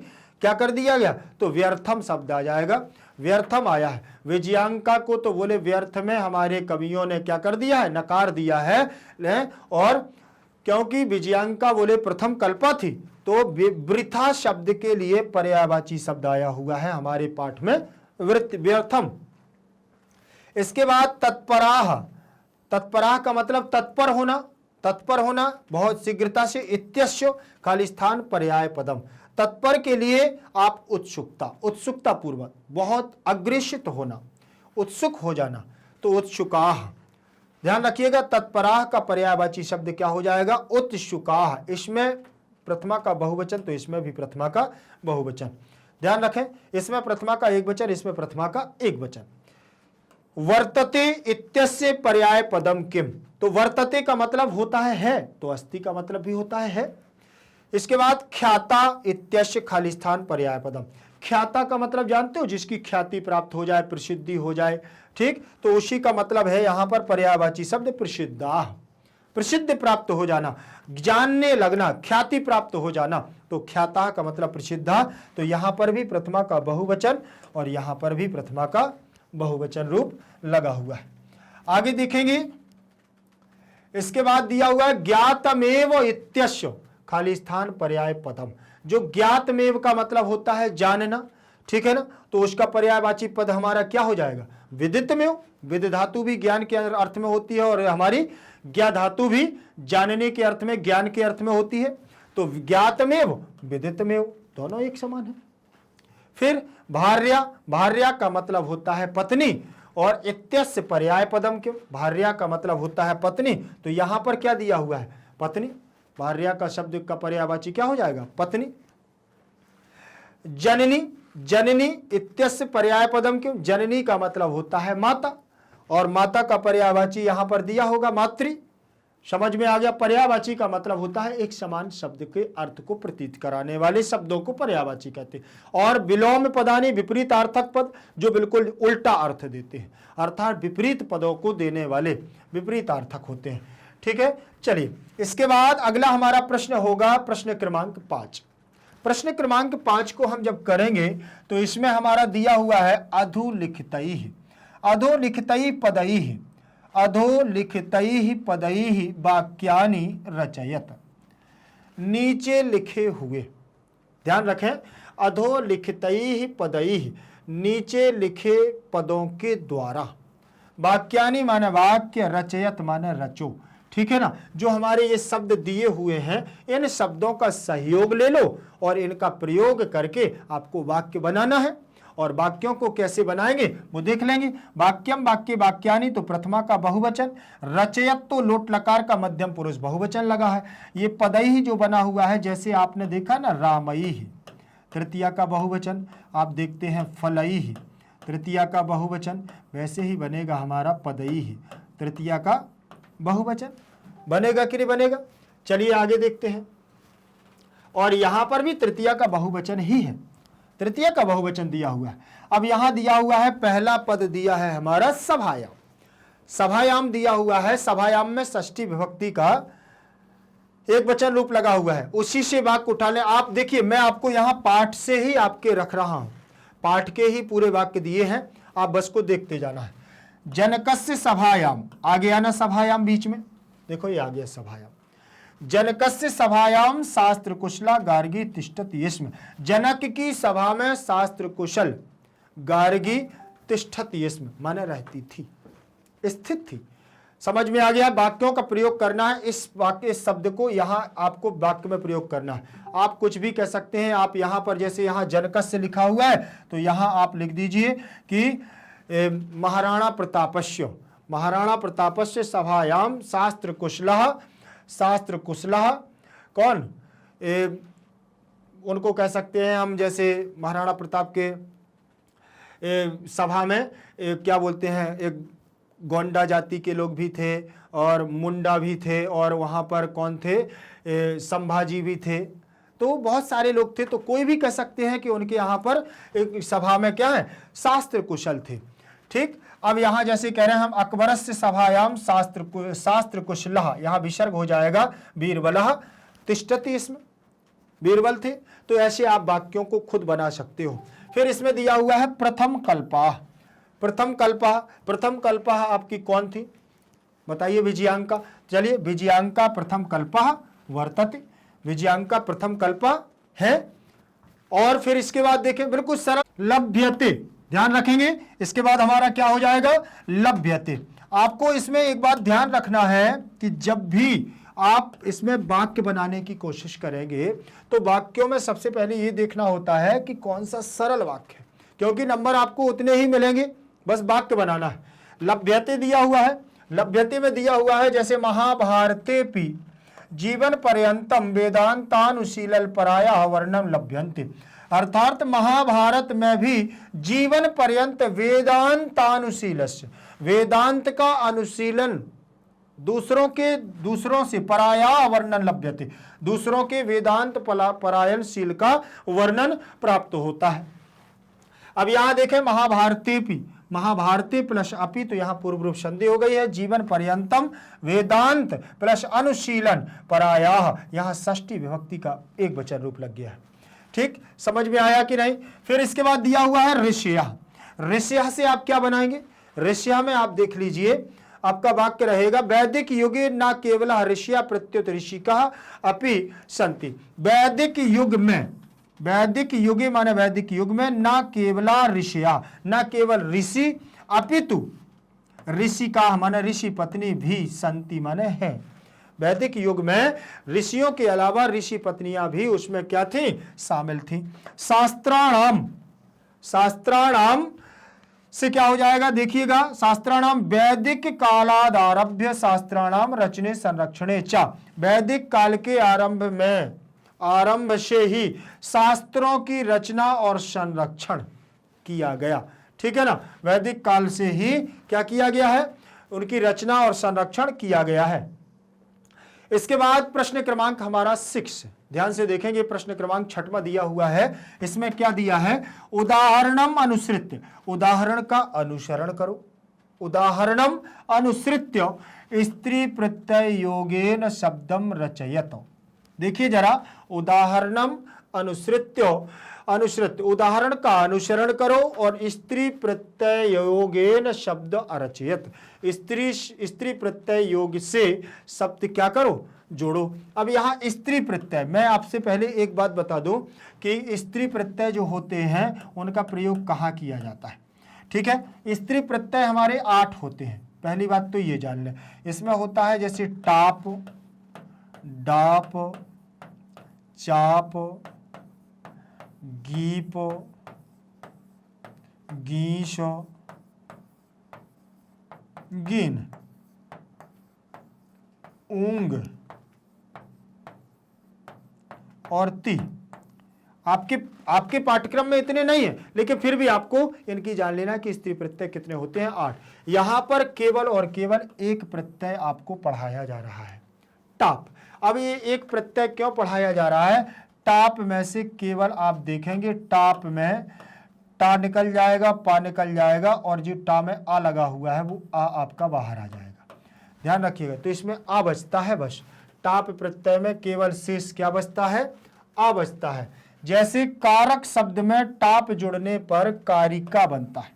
क्या कर दिया गया, तो व्यर्थम शब्द आ जाएगा, व्यर्थम आया है। विजयांका को तो बोले व्यर्थ में हमारे कवियों ने क्या कर दिया है, नकार दिया है। और क्योंकि विजयांका बोले प्रथम कल्पा थी, तो वृथा शब्द के लिए पर्यायवाची शब्द आया हुआ है हमारे पाठ में व्यर्थम। इसके बाद तत्पराह, तत्पराह का मतलब तत्पर होना, तत्पर होना बहुत शीघ्रता से, इत्यस्य खाली स्थान पर्याय पदम। तत्पर के लिए आप उत्सुकता, उत्सुकता पूर्वक, बहुत अग्रेसित होना, उत्सुक हो जाना, तो उत्सुकाह। ध्यान रखिएगा तत्पराह का पर्यायवाची शब्द क्या हो जाएगा, उत्सुकाह। इसमें प्रथमा का बहुवचन, तो इसमें भी प्रथमा का बहुवचन। ध्यान रखें, इसमें प्रथमा का एक वचन, इसमें प्रथमा का एक वचन। वर्तते इत्यस्य पर्याय पदम किम, तो वर्तते का मतलब होता है, तो अस्ति का मतलब भी होता है। इसके बाद ख्याता इत्यस्य खाली स्थान पर्याय पदम। ख्याता का मतलब जानते हो, जिसकी ख्याति प्राप्त हो जाए, प्रसिद्धि हो जाए, ठीक, तो उसी का मतलब है यहां पर पर्यायवाची शब्द प्रसिद्धा, प्रसिद्ध प्राप्त हो जाना, जानने लगना, ख्याति प्राप्त हो जाना, तो ख्याता का मतलब प्रसिद्धा। तो यहां पर भी प्रथमा का बहुवचन और यहां पर भी प्रथमा का बहुवचन रूप लगा हुआ है। आगे देखेंगे, इसके बाद दिया हुआ है ज्ञातमेव इत्यस्य खाली स्थान पर्याय पदम। जो ज्ञातमेव का मतलब होता है जानना, ठीक है ना, तो उसका पर्यायवाची पद हमारा क्या हो जाएगा, विदितमेव। विद धातु भी ज्ञान के अर्थ में होती है और हमारी ज्ञा धातु भी जानने के अर्थ में, ज्ञान के अर्थ में होती है। तो ज्ञातमेव विदितमेव दोनों एक समान है। फिर भार्या, भार्या का मतलब होता है पत्नी, और इत्यस्य पर्याय पदम क्यों, भार्या का मतलब होता है पत्नी, तो यहां पर क्या दिया हुआ है, पत्नी। भार्या का शब्द का पर्यायवाची क्या हो जाएगा, पत्नी। जननी, जननी इत्यस्य पर्याय पदम क्यों, जननी का मतलब होता है माता, और माता का पर्यायवाची यहां पर दिया होगा मातृ, समझ में आ गया। पर्यायवाची का मतलब होता है एक समान शब्द के अर्थ को प्रतीत कराने वाले शब्दों को पर्यायवाची कहते हैं। और विलोम पदानी विपरीत अर्थक पद, जो बिल्कुल उल्टा अर्थ देते हैं, अर्थात विपरीत पदों को देने वाले विपरीत अर्थक होते हैं। ठीक है, चलिए इसके बाद अगला हमारा प्रश्न होगा प्रश्न क्रमांक 5। प्रश्न क्रमांक 5 को हम जब करेंगे तो इसमें हमारा दिया हुआ है अधोलिखितैः पदैः अधोलिखितैः पदैः वाक्यानि रचयत। नीचे लिखे हुए, ध्यान रखें, अधोलिखितैः पदैः नीचे लिखे पदों के द्वारा, वाक्यानि माने वाक्य, रचयत माने रचो। ठीक है ना, जो हमारे ये शब्द दिए हुए हैं इन शब्दों का सहयोग ले लो और इनका प्रयोग करके आपको वाक्य बनाना है। और वाक्यों को कैसे बनाएंगे वो देख लेंगे। वाक्यम वाक्य वाक्यानि तो प्रथमा का बहुवचन, रचयत तो लोट लकार का मध्यम पुरुष बहुवचन लगा है। ये पदैः जो बना हुआ है, जैसे आपने देखा ना रामैः, तृतीया का बहुवचन, आप देखते हैं फलैः, तृतीया का बहुवचन, वैसे ही बनेगा हमारा पदैः, तृतीया का बहुवचन बनेगा कि नहीं बनेगा। चलिए आगे देखते हैं। और यहां पर भी तृतीया का बहुवचन ही है, तृतीया का बहुवचन दिया हुआ है। अब यहां दिया हुआ है पहला पद दिया है हमारा सभायाम, सभायाम दिया हुआ है। सभायाम में षष्ठी विभक्ति का एक वचन रूप लगा हुआ है, उसी से वाक्य उठा लें। आप देखिए, मैं आपको यहां पाठ से ही आपके रख रहा हूं, पाठ के ही पूरे वाक्य दिए हैं, आप बस को देखते जाना है। जनकस्य सभायाम, आ गया ना सभायाम बीच में, देखो ये आ गया सभायाम। जनकस्य सभायाम शास्त्र कुशला गार्गी तिष्ठति स्म। जनक की सभा में शास्त्र कुशल गार्गी तिष्ठति स्म माने रहती थी, स्थित थी। समझ में आ गया। वाक्यों का प्रयोग करना है, इस वाक्य इस शब्द को यहां आपको वाक्य में प्रयोग करना है। आप कुछ भी कह सकते हैं। आप यहां पर जैसे यहां जनकस्य लिखा हुआ है तो यहां आप लिख दीजिए कि महाराणा प्रतापस्य, महाराणा प्रतापस्य सभायाम शास्त्र कुशलः, शास्त्र कुशलः कौन, उनको कह सकते हैं हम, जैसे महाराणा प्रताप के सभा में क्या बोलते हैं, एक गोंडा जाति के लोग भी थे और मुंडा भी थे और वहाँ पर कौन थे, संभाजी भी थे, तो बहुत सारे लोग थे। तो कोई भी कह सकते हैं कि उनके यहाँ पर एक सभा में क्या है, शास्त्र कुशल थे। ठीक, अब यहाँ जैसे कह रहे हैं हम अकबरस्य सभायाम शास्त्र कुशलः, यहाँ विसर्ग हो जाएगा बीरबलः तिष्ठति, इसमें बीरबल थे। तो ऐसे आप वाक्यों को खुद बना सकते हो। फिर इसमें दिया हुआ है प्रथम कल्पः, प्रथम कल्पः, प्रथम कल्पः आपकी कौन थी बताइए, विजयांका। चलिए, विजयांका प्रथम कल्पः वर्तते, विजयांका प्रथम कल्पः है। और फिर इसके बाद देखें बिल्कुल सरल, लभ्यते, ध्यान रखेंगे, इसके बाद हमारा क्या हो जाएगा, लभ्यते। आपको इसमें एक बात ध्यान रखना है कि जब भी आप इसमें वाक्य बनाने की कोशिश करेंगे तो वाक्यों में सबसे पहले ये देखना होता है कि कौन सा सरल वाक्य है, क्योंकि नंबर आपको उतने ही मिलेंगे, बस वाक्य बनाना है। लभ्यते दिया हुआ है, लभ्यते में दिया हुआ है जैसे महाभारतेपि जीवन पर्यंतम वेदांतानुशीलल पराया वर्णम लभ्यन्ते, अर्थात महाभारत में भी जीवन पर्यंत वेदांतानुशीलस्य, वेदांत का अनुशीलन, दूसरों से पराया वर्णन लभ्यते, दूसरों के वेदांत परायणशील का वर्णन प्राप्त होता है। अब यहां देखें महाभारतेपि, महाभारती प्लस अपि, तो यहां पूर्व रूप संधि हो गई है। जीवन पर्यंतम वेदांत प्लस अनुशीलन परायाः, यहां षष्ठी विभक्ति का एक वचन रूप लग गया है। ठीक, समझ में आया कि नहीं। फिर इसके बाद दिया हुआ है ऋषयः, ऋषयः से आप क्या बनाएंगे, ऋषयः में आप देख लीजिए आपका वाक्य रहेगा वैदिक युगे न केवल ऋषिया प्रत्युत ऋषिकः अपि सन्ति। वैदिक युग में, वैदिक युगे माने वैदिक युग में न केवला ऋषिया, न केवल ऋषि अपितु ऋषिका माने ऋषि पत्नी भी संति माने है। वैदिक युग में ऋषियों के अलावा ऋषि पत्नियां भी उसमें क्या थी, शामिल थी। शास्त्राणाम, शास्त्राणाम से क्या हो जाएगा देखिएगा, शास्त्राणाम वैदिक कालाद आरभ्य शास्त्राणाम रचने संरक्षणे च, वैदिक काल के आरंभ में, आरंभ से ही शास्त्रों की रचना और संरक्षण किया गया। ठीक है ना, वैदिक काल से ही क्या किया गया है, उनकी रचना और संरक्षण किया गया है। इसके बाद प्रश्न क्रमांक हमारा 6, ध्यान से देखेंगे, प्रश्न क्रमांक 6वां दिया हुआ है। इसमें क्या दिया है? उदाहरणम अनुसृत्य, उदाहरण का अनुसरण करो। उदाहरणम अनुसृत्य स्त्री प्रत्यय योगेन शब्दम रचयत। देखिए जरा, उदाहरणम अनुसृत्य, अनुसृत्य उदाहरण का अनुसरण करो और स्त्री प्रत्यय योगेन शब्द अरचयत, स्त्री प्रत्यय योग से शब्द क्या करो? जोड़ो। अब यहां स्त्री प्रत्यय, मैं आपसे पहले एक बात बता दूं कि स्त्री प्रत्यय जो होते हैं उनका प्रयोग कहां किया जाता है। ठीक है, स्त्री प्रत्यय हमारे 8 होते हैं। पहली बात तो ये जान लें, इसमें होता है जैसे टाप, डाप, चाप, गीप, गीश, गिन, ऊंग और ती। आपके पाठ्यक्रम में इतने नहीं है, लेकिन फिर भी आपको इनकी जान लेना कि स्त्री प्रत्यय कितने होते हैं? 8। यहां पर केवल और केवल एक प्रत्यय आपको पढ़ाया जा रहा है, टाप। अब ये एक प्रत्यय क्यों पढ़ाया जा रहा है? टाप में से केवल आप देखेंगे, टाप में टा निकल जाएगा, पा निकल जाएगा और जो टा में आ लगा हुआ है वो आ आपका बाहर आ जाएगा। ध्यान रखिएगा, तो इसमें आ बचता है बस। टाप प्रत्यय में केवल शेष क्या बचता है? आ बचता है। जैसे कारक शब्द में टाप जुड़ने पर कारिका बनता है।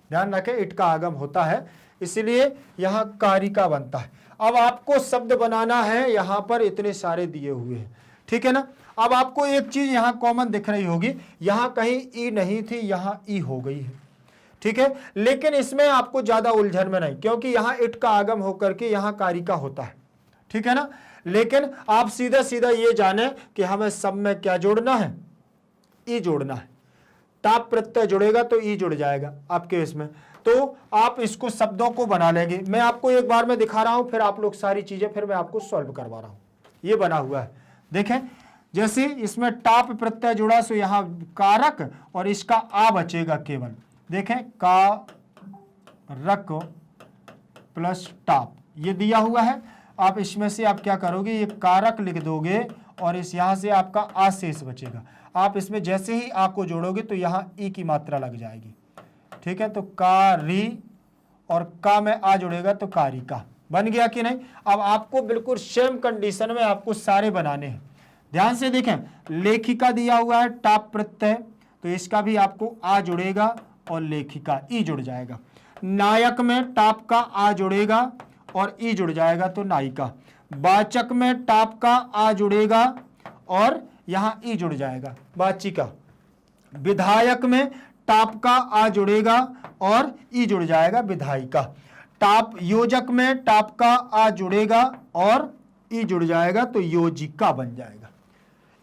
ध्यान रखें, इट का आगम होता है, इसलिए यहां कारिका बनता है। अब आपको शब्द बनाना है, यहां पर इतने सारे दिए हुए हैं, ठीक है ना। अब आपको एक चीज यहां कॉमन दिख रही होगी, यहां कहीं ई नहीं थी, यहां ई हो गई है, ठीक है। लेकिन इसमें आपको ज्यादा उलझन में नहीं, क्योंकि यहां इट का आगम होकर के यहां कारिका होता है, ठीक है ना। लेकिन आप सीधा सीधा ये जाने कि हमें सब में क्या जोड़ना है? ई जोड़ना है। टाप प्रत्यय जुड़ेगा तो ई जुड़ जाएगा आपके इसमें, तो आप इसको शब्दों को बना लेंगे। मैं आपको एक बार में दिखा रहा हूं, फिर आप लोग सारी चीजें फिर मैं आपको सॉल्व करवा रहा हूं। ये बना हुआ है, देखें, जैसे इसमें टाप प्रत्यय जुड़ा सो यहां कारक और इसका आ बचेगा केवल। देखें, का रक प्लस टाप, ये दिया हुआ है। आप इसमें से आप क्या करोगे? ये कारक लिख दोगे और इस यहां से आपका आ शेष बचेगा। आप इसमें जैसे ही आ को जोड़ोगे तो यहां ई की मात्रा लग जाएगी, ठीक है। तो कारी और का में आ जुड़ेगा तो कारिका बन गया कि नहीं। अब आपको बिल्कुल सेम कंडीशन में आपको सारे बनाने हैं। ध्यान से देखें, लेखिका दिया हुआ है टाप प्रत्यय, तो इसका भी आपको आ जुड़ेगा और लेखिका ई जुड़ जाएगा। नायक में टाप का आ जुड़ेगा और ई जुड़ जाएगा तो नायिका। वाचक में टाप का आ जुड़ेगा और यहां ई जुड़ जाएगा, वाचिका। विधायक में टाप का आ जुड़ेगा और ई जुड़ जाएगा, विधायिका। टाप योजक में टाप का आ जुड़ेगा और ई जुड़ जाएगा तो योजिका बन जाएगा।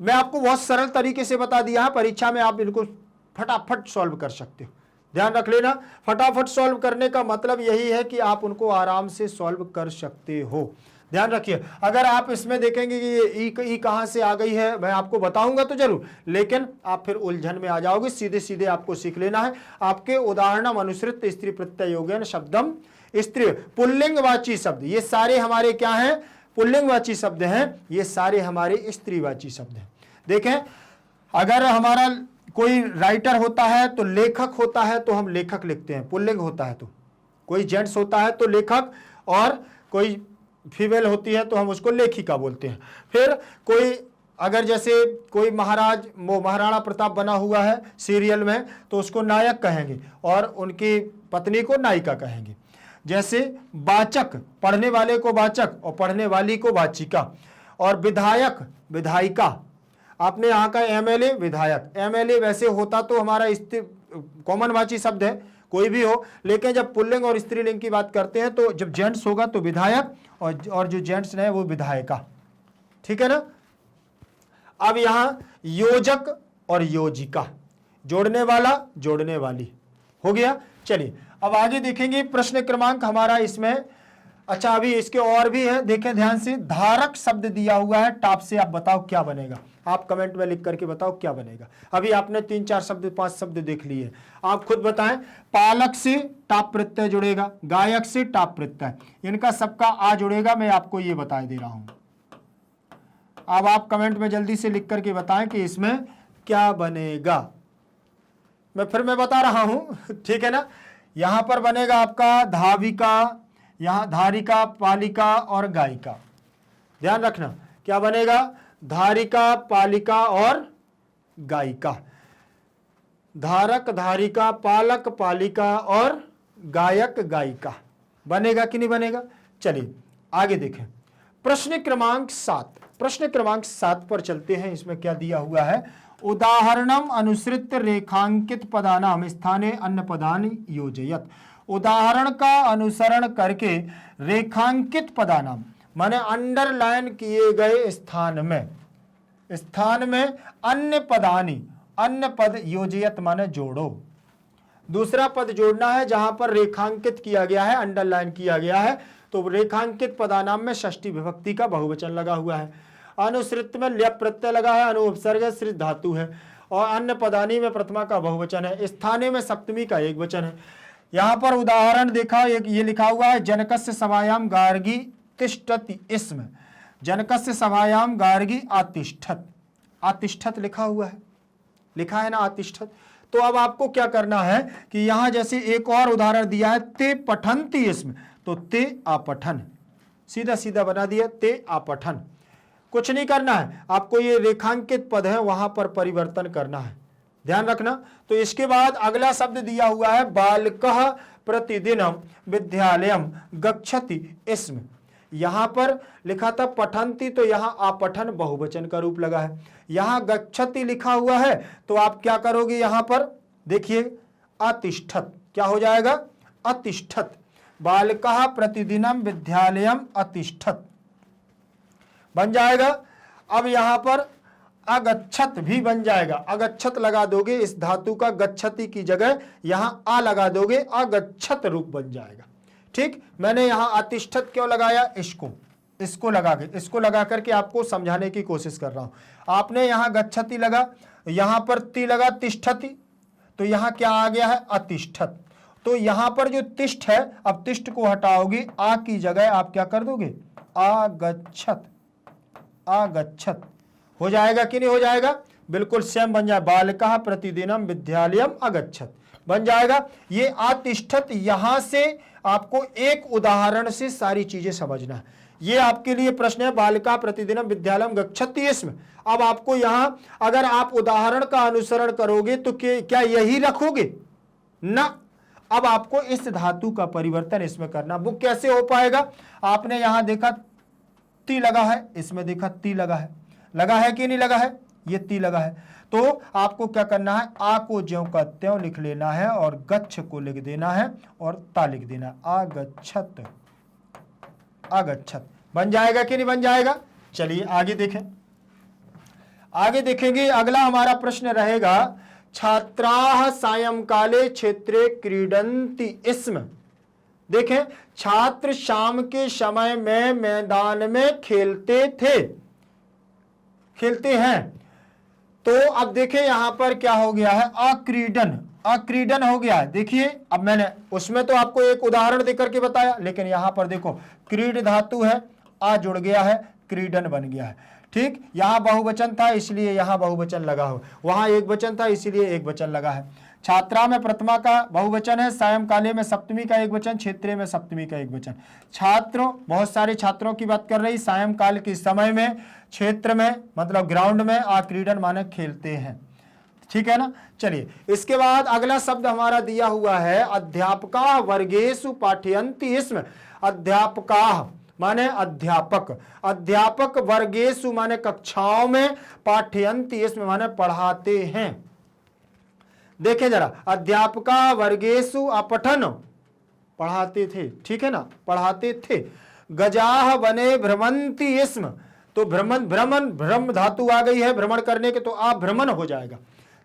मैं आपको बहुत सरल तरीके से बता दिया है, परीक्षा में आप बिल्कुल फटाफट सॉल्व कर सकते हो। ध्यान रख लेना, फटाफट सॉल्व करने का मतलब यही है कि आप उनको आराम से सॉल्व कर सकते हो। ध्यान रखिए, अगर आप इसमें देखेंगे कि ये ई कहां से आ गई है, मैं आपको बताऊंगा तो जरूर, लेकिन आप फिर उलझन में आ जाओगे। सीधे सीधे आपको सीख लेना है। आपके उदाहरणम अनुसृत स्त्री प्रत्यय योगेन शब्दम, स्त्री पुल्लिंगवाची शब्द, ये सारे हमारे क्या हैं? पुल्लिंगवाची शब्द हैं, ये सारे हमारे स्त्रीवाची शब्द हैं। देखें, अगर हमारा कोई राइटर होता है तो लेखक होता है तो हम लेखक लिखते हैं, पुल्लिंग होता है तो। कोई जेंट्स होता है तो लेखक, और कोई फीमेल होती है तो हम उसको लेखिका बोलते हैं। फिर कोई अगर जैसे कोई महाराज महाराणा प्रताप बना हुआ है सीरियल में तो उसको नायक कहेंगे और उनकी पत्नी को नायिका कहेंगे। जैसे वाचक, पढ़ने वाले को वाचक और पढ़ने वाली को वाचिका। और विधायक विधायिका, आपने यहाँ का एमएलए विधायक। एमएलए वैसे होता तो हमारा कॉमनवाची शब्द है, कोई भी हो, लेकिन जब पुल्लिंग और स्त्रीलिंग की बात करते हैं तो जब जेंट्स होगा तो विधायक और जो जेंट्स है वो विधायिका, ठीक है ना। अब यहां योजक और योजिका, जोड़ने वाला जोड़ने वाली हो गया। चलिए अब आगे देखेंगे प्रश्न क्रमांक हमारा इसमें अच्छा, अभी इसके और भी है, देखें ध्यान से। धारक शब्द दिया हुआ है, टाप से आप बताओ क्या बनेगा। आप कमेंट में लिख करके बताओ क्या बनेगा। अभी आपने 3-4 शब्द 5 शब्द देख लिए, आप खुद बताएं। पालक से टाप प्रत्यय जुड़ेगा, गायक से टाप प्रत्यय, इनका सबका आ जुड़ेगा। मैं आपको ये बता दे रहा हूं। अब आप कमेंट में जल्दी से लिख करके बताएं कि इसमें क्या बनेगा। मैं बता रहा हूं, ठीक है ना। यहां पर बनेगा आपका धाविका, यहां धारिका, पालिका और गायिका। ध्यान रखना क्या बनेगा, धारिका, पालिका और गायिका। धारक, धारिका, पालक, पालिका और गायक, गायिका। बनेगा कि नहीं बनेगा। चलिए आगे देखें। प्रश्न क्रमांक 7, प्रश्न क्रमांक 7 पर चलते हैं। इसमें क्या दिया हुआ है, उदाहरणम अनुसृत्य रेखांकित पदानाम स्थाने अन्य पदानि योजयत। उदाहरण का अनुसरण करके रेखांकित पदानाम माने अंडरलाइन किए गए स्थान में अन्य पदानि, अन्य पद योजयत माने जोड़ो। दूसरा पद जोड़ना है जहां पर रेखांकित किया गया है, अंडरलाइन किया गया है। तो रेखांकित पदानाम में षष्ठी विभक्ति का बहुवचन लगा हुआ है। अनुसृत में ल्यप प्रत्यय लगा है, अनुपसर्ग श्रित धातु है। और अन्य पदानी में प्रथमा का बहुवचन है, स्थाने में सप्तमी का एक वचन है। यहां पर उदाहरण देखा, एक ये लिखा हुआ है, जनकस्य सभायाम गार्गी तिष्ठति इसमें। जनकस्य सभायाम गार्गी आतिष्ठत, आतिष्ठत लिखा हुआ है, लिखा है ना आतिष्ठत। तो अब आपको क्या करना है कि यहां जैसे एक और उदाहरण दिया है, ते पठन्ति इसमें, तो ते आपठन, सीधा सीधा बना दिया, ते आपठन। कुछ नहीं करना है आपको, ये रेखांकित पद है वहां पर परिवर्तन करना है, ध्यान रखना। तो इसके बाद अगला शब्द दिया हुआ है, बालकः प्रतिदिनम विद्यालयम गच्छति इसमें। यहां पर लिखा था पठन्ति, तो यहां आपठन बहुवचन का रूप लगा है। यहां गच्छति लिखा हुआ है, तो आप क्या करोगे, यहां पर देखिए अतिष्ठत, क्या हो जाएगा, अतिष्ठत। बालकः प्रतिदिनम विद्यालयम अतिष्ठत बन जाएगा। अब यहां पर अगच्छत भी बन जाएगा, अगच्छत लगा दोगे, इस धातु का गच्छति की जगह यहां आ लगा दोगे, अगच्छत रूप बन जाएगा। ठीक, मैंने यहां अतिष्ठत क्यों लगाया, इसको लगा करके आपको समझाने की कोशिश कर रहा हूं। आपने यहां गच्छति लगा, यहां पर ति लगा तिष्ठति, तो यहां क्या आ गया है, अतिष्ठत। तो यहां पर जो तिष्ठ है, अब तिष्ठ को हटाओगे, आ की जगह आप क्या कर दोगे, आगच्छत, आगच्छत हो जाएगा कि नहीं हो जाएगा, बिल्कुल सेम बन जाए। बालकः प्रतिदिनम विद्यालयम अगच्छत बन जाएगा। ये आतिष्ठत, यहां से आपको एक उदाहरण से सारी चीजें समझना है। ये आपके लिए प्रश्न है, बालिका प्रतिदिनम विद्यालयम गच्छति इसमें। अब आपको यहां अगर आप उदाहरण का अनुसरण करोगे तो क्या यही रखोगे ना, अब आपको इस धातु का परिवर्तन इसमें करना। वो कैसे हो पाएगा, आपने यहां देखा ती लगा है, इसमें देखा ती लगा है कि नहीं लगा है, ये ती लगा है। तो आपको क्या करना है, आ को ज्यों का त्यों लिख लेना है और गच्छ को लिख देना है और ता लिख देना है, आगच्छत, आगच्छत बन जाएगा कि नहीं बन जाएगा। चलिए आगे देखें, आगे देखेंगे। अगला हमारा प्रश्न रहेगा, छात्राः सायंकाले क्षेत्रे क्रीडन्ति इसमें। देखें, छात्र शाम के समय में मैदान में खेलते हैं। तो अब देखें यहां पर क्या हो गया है, अक्रीडन, अक्रीडन हो गया है। देखिए अब मैंने उसमें तो आपको एक उदाहरण देकर के बताया, लेकिन यहां पर देखो क्रीड धातु है, आ जुड़ गया है, क्रीडन बन गया है। ठीक, यहां बहुवचन था इसलिए यहां बहुवचन लगा हो, वहां एक वचन था इसलिए एक वचन लगा है। छात्रा में प्रथमा का बहुवचन है, सायंकाले में सप्तमी का एक वचन, क्षेत्रे में सप्तमी का एक वचन। छात्र, बहुत सारे छात्रों की बात कर रही, सायंकाल के समय में, क्षेत्र में मतलब ग्राउंड में, आक्रीडन माने खेलते हैं। ठीक है ना। चलिए इसके बाद अगला शब्द हमारा दिया हुआ है, अध्यापका वर्गेषु पाठयन्ति इसमें। अध्यापका माने अध्यापक, अध्यापक वर्गेषु माने कक्षाओं में, पाठयन्ति इसमें माने पढ़ाते हैं। देखें जरा, अध्यापका वर्गेषु अपठन पढ़ाते थे, ठीक है ना, पढ़ाते थे। गजाह वने भ्रमंति इसमें, तो भ्रम धातु आ गई है भ्रमण करने के, तो आप भ्रमण हो जाएगा।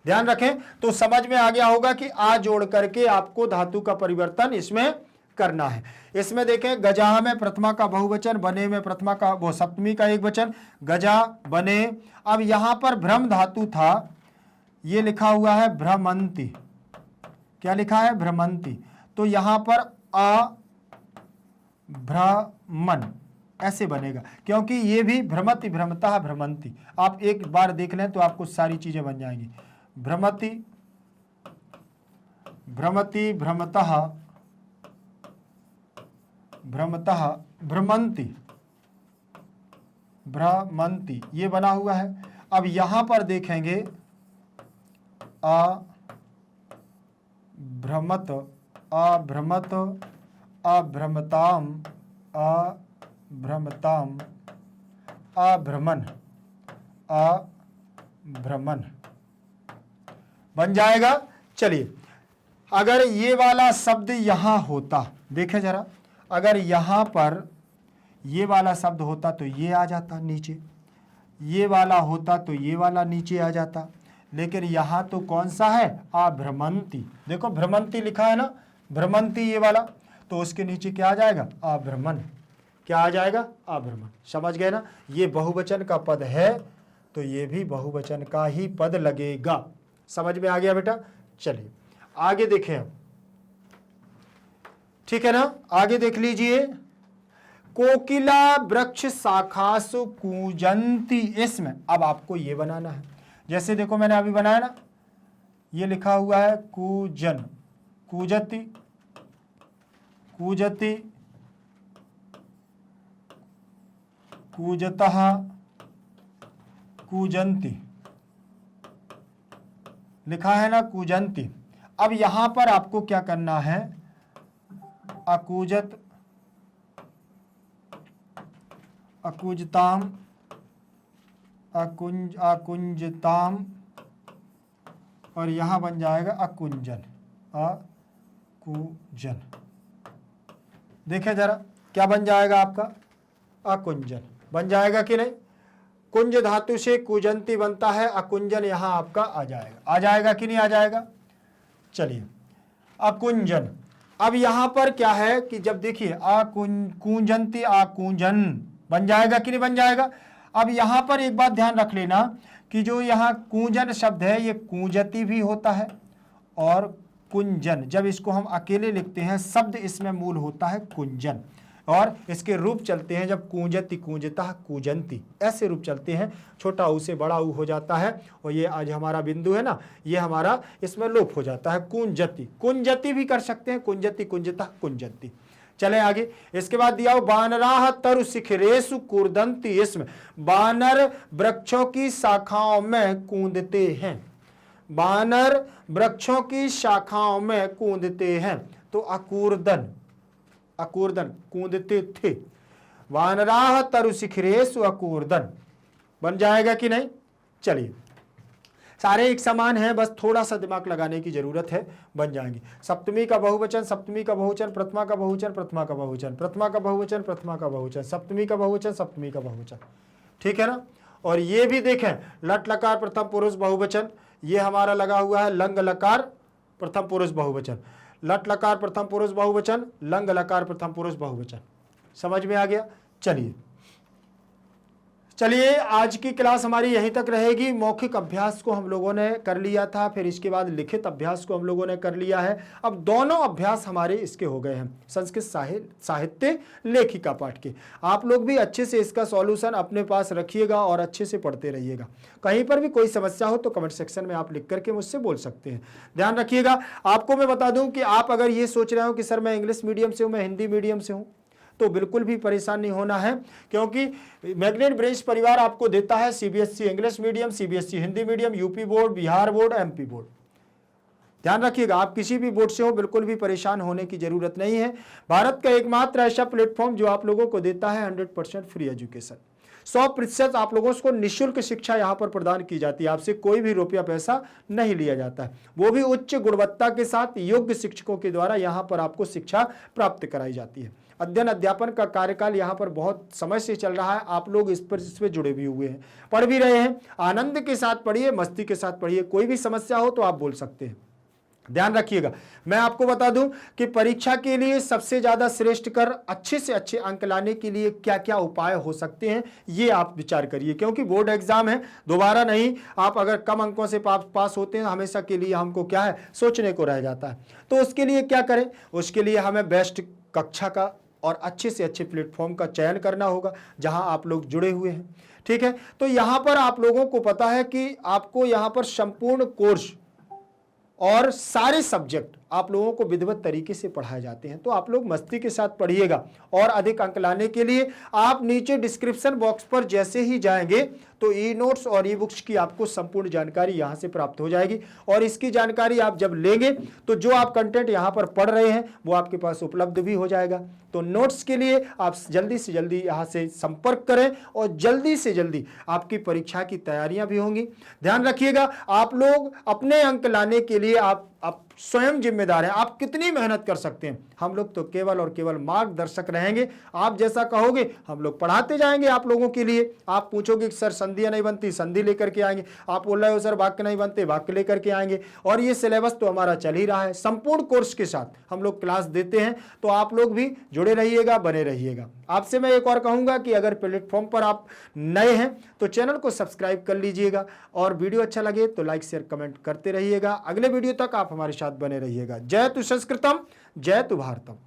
ध्यान रखें, तो समझ में आ गया होगा कि आ जोड़ करके आपको धातु का परिवर्तन इसमें करना है। इसमें देखें गजा में प्रथमा का बहुवचन, बने में प्रथमा का वो सप्तमी का एक वचन, गजा बने। अब यहां पर भ्रम धातु था, ये लिखा हुआ है भ्रमंती। क्या लिखा है? भ्रमंती। तो यहां पर अभ्रमन ऐसे बनेगा, क्योंकि ये भी भ्रमति भ्रमतः भ्रमंती। आप एक बार देख लें तो आपको सारी चीजें बन जाएंगी। भ्रमति भ्रमति भ्रमतः भ्रमतः भ्रमंती भ्रमंती, ये बना हुआ है। अब यहां पर देखेंगे अभ्रमत अभ्रमत अभ्रमताम अभ्रमताम अभ्रमन अभ्रमन बन जाएगा। चलिए, अगर ये वाला शब्द यहां होता, देखें जरा, अगर यहां पर ये वाला शब्द होता तो ये आ जाता नीचे, ये वाला होता तो ये वाला नीचे आ जाता, लेकिन यहां तो कौन सा है? अभ्रमंती। देखो भ्रमंती लिखा है ना, भ्रमंती ये वाला, तो उसके नीचे क्या आ जाएगा? अभ्रमन। क्या आ जाएगा? अभ्रमन। समझ गए ना? ये बहुवचन का पद है तो ये भी बहुवचन का ही पद लगेगा। समझ में आ गया बेटा? चलिए आगे देखें हम, ठीक है ना? आगे देख लीजिए, कोकिला वृक्ष शाखासु कूजंती, इसमें अब आपको ये बनाना है। जैसे देखो मैंने अभी बनाया ना, ये लिखा हुआ है कूजन, कूजती, कूजती, कूजतः, कूजंती, लिखा है ना कूजंती। अब यहां पर आपको क्या करना है? अकूजत, अकुंजताम, अकुंजताम, और यहां बन जाएगा अकुंजन, अकुंजन। देखें जरा क्या बन जाएगा आपका? अकुंजन बन जाएगा कि नहीं? कुंज धातु से कुजंती बनता है, अकुंजन यहां आपका आ जाएगा। आ जाएगा कि नहीं आ जाएगा? चलिए, अकुंजन। अब यहां पर क्या है कि जब देखिए कूंजंती आकुंजन बन जाएगा कि नहीं बन जाएगा? अब यहां पर एक बात ध्यान रख लेना कि जो यहां कूंजन शब्द है ये कूंजती भी होता है और कुंजन, जब इसको हम अकेले लिखते हैं शब्द इसमें मूल होता है कुंजन, और इसके रूप चलते हैं जब कूंजती, कूंजता, कूजंती, ऐसे रूप चलते हैं। छोटा ऊ से बड़ा ऊ हो जाता है, और ये आज हमारा बिंदु है ना, ये हमारा इसमें लोप हो जाता है। कुंजती, कुंजती भी कर सकते हैं, कुंजती, कुंजता, कुंजंती। चले आगे, इसके बाद दिया हो बानराह तरु शिखरेसु कूर्दंती, इसमें बानर वृक्षों की शाखाओं में कूदते हैं, बानर वृक्षों की शाखाओं में कूदते हैं, तो अकूर्दन, अकूर्दन कूदते थे। वानराह तरु शिखरेसु अकूर्दन बन जाएगा कि नहीं? चलिए, सारे एक समान हैं, बस थोड़ा सा दिमाग लगाने की जरूरत है, बन जाएंगे। सप्तमी का बहुवचन, सप्तमी का बहुवचन, प्रथमा का बहुवचन, प्रथमा का बहुवचन, प्रथमा का बहुवचन, प्रथमा का बहुवचन, सप्तमी का बहुवचन, सप्तमी का बहुवचन, ठीक है ना? और ये भी देखें, लट लकार प्रथम पुरुष बहुवचन, ये हमारा लगा हुआ है लंग लकार प्रथम पुरुष बहुवचन, लट लकार प्रथम पुरुष बहुवचन, लंग लकार प्रथम पुरुष बहुवचन। समझ में आ गया? चलिए चलिए, आज की क्लास हमारी यहीं तक रहेगी। मौखिक अभ्यास को हम लोगों ने कर लिया था, फिर इसके बाद लिखित अभ्यास को हम लोगों ने कर लिया है। अब दोनों अभ्यास हमारे इसके हो गए हैं, संस्कृत साहित्य लेखिका पाठ के। आप लोग भी अच्छे से इसका सॉल्यूशन अपने पास रखिएगा और अच्छे से पढ़ते रहिएगा। कहीं पर भी कोई समस्या हो तो कमेंट सेक्शन में आप लिख करके मुझसे बोल सकते हैं। ध्यान रखिएगा। आपको मैं बता दूं कि आप अगर ये सोच रहे हो कि सर मैं इंग्लिश मीडियम से हूँ, मैं हिंदी मीडियम से हूँ, तो बिल्कुल भी परेशान नहीं होना है, क्योंकि मैग्नेट ब्रेंच परिवार आपको देता है CBSE English medium, CBSE Hindi medium, UP board, Bihar board, MP board. ध्यान रखिएगा, आप किसी भी बोर्ड से हो, बिल्कुल भी परेशान होने की जरूरत नहीं है। भारत का एकमात्र ऐसा प्लेटफॉर्म जो आप लोगों को देता है 100% फ्री एजुकेशन, 100% आप लोगों को निःशुल्क शिक्षा यहाँ पर प्रदान की जाती है। आपसे कोई भी रुपया पैसा नहीं लिया जाता है, वो भी उच्च गुणवत्ता के साथ योग्य शिक्षकों के द्वारा यहाँ पर आपको शिक्षा प्राप्त कराई जाती है। अध्ययन अध्यापन का कार्यकाल यहाँ पर बहुत समय से चल रहा है, आप लोग इस पर जुड़े भी हुए हैं, पढ़ भी रहे हैं। आनंद के साथ पढ़िए, मस्ती के साथ पढ़िए, कोई भी समस्या हो तो आप बोल सकते हैं। ध्यान रखिएगा। मैं आपको बता दूं कि परीक्षा के लिए सबसे ज्यादा श्रेष्ठ कर अच्छे से अच्छे अंक लाने के लिए क्या क्या उपाय हो सकते हैं, ये आप विचार करिए, क्योंकि बोर्ड एग्जाम है, दोबारा नहीं। आप अगर कम अंकों से पास होते हैं, हमेशा के लिए हमको क्या है, सोचने को रह जाता है। तो उसके लिए क्या करें, उसके लिए हमें बेस्ट कक्षा का और अच्छे से अच्छे प्लेटफॉर्म का चयन करना होगा जहां आप लोग जुड़े हुए हैं। ठीक है, तो यहां पर आप लोगों को पता है कि आपको यहां पर संपूर्ण कोर्स और सारे सब्जेक्ट आप लोगों को विधिवत तरीके से पढ़ाए जाते हैं। तो आप लोग मस्ती के साथ पढ़िएगा और अधिक अंक लाने के लिए आप नीचे डिस्क्रिप्शन बॉक्स पर जैसे ही जाएंगे तो ई नोट्स और ई बुक्स की आपको संपूर्ण जानकारी यहां से प्राप्त हो जाएगी। और इसकी जानकारी आप जब लेंगे तो जो आप कंटेंट यहां पर पढ़ रहे हैं वो आपके पास उपलब्ध भी हो जाएगा। तो नोट्स के लिए आप जल्दी से जल्दी यहां से संपर्क करें और जल्दी से जल्दी आपकी परीक्षा की तैयारियां भी होंगी। ध्यान रखिएगा, आप लोग अपने अंक लाने के लिए आप स्वयं जिम्मेदार हैं। आप कितनी मेहनत कर सकते हैं, हम लोग तो केवल और केवल मार्गदर्शक रहेंगे। आप जैसा कहोगे हम लोग पढ़ाते जाएंगे आप लोगों के लिए। आप पूछोगे सर संधियां नहीं बनती, संधि लेकर के आएंगे। आप बोल रहे हो सर वाक्य नहीं बनते, वाक्य लेकर के आएंगे। और ये सिलेबस तो हमारा चल ही रहा है, संपूर्ण कोर्स के साथ हम लोग क्लास देते हैं। तो आप लोग भी जुड़े रहिएगा, बने रहिएगा। आपसे मैं एक और कहूंगा कि अगर प्लेटफॉर्म पर आप नए हैं तो चैनल को सब्सक्राइब कर लीजिएगा और वीडियो अच्छा लगे तो लाइक शेयर कमेंट करते रहिएगा। अगले वीडियो तक आप हमारे साथ बने रहिएगा। जय तु संस्कृतम, जय तु भारतम।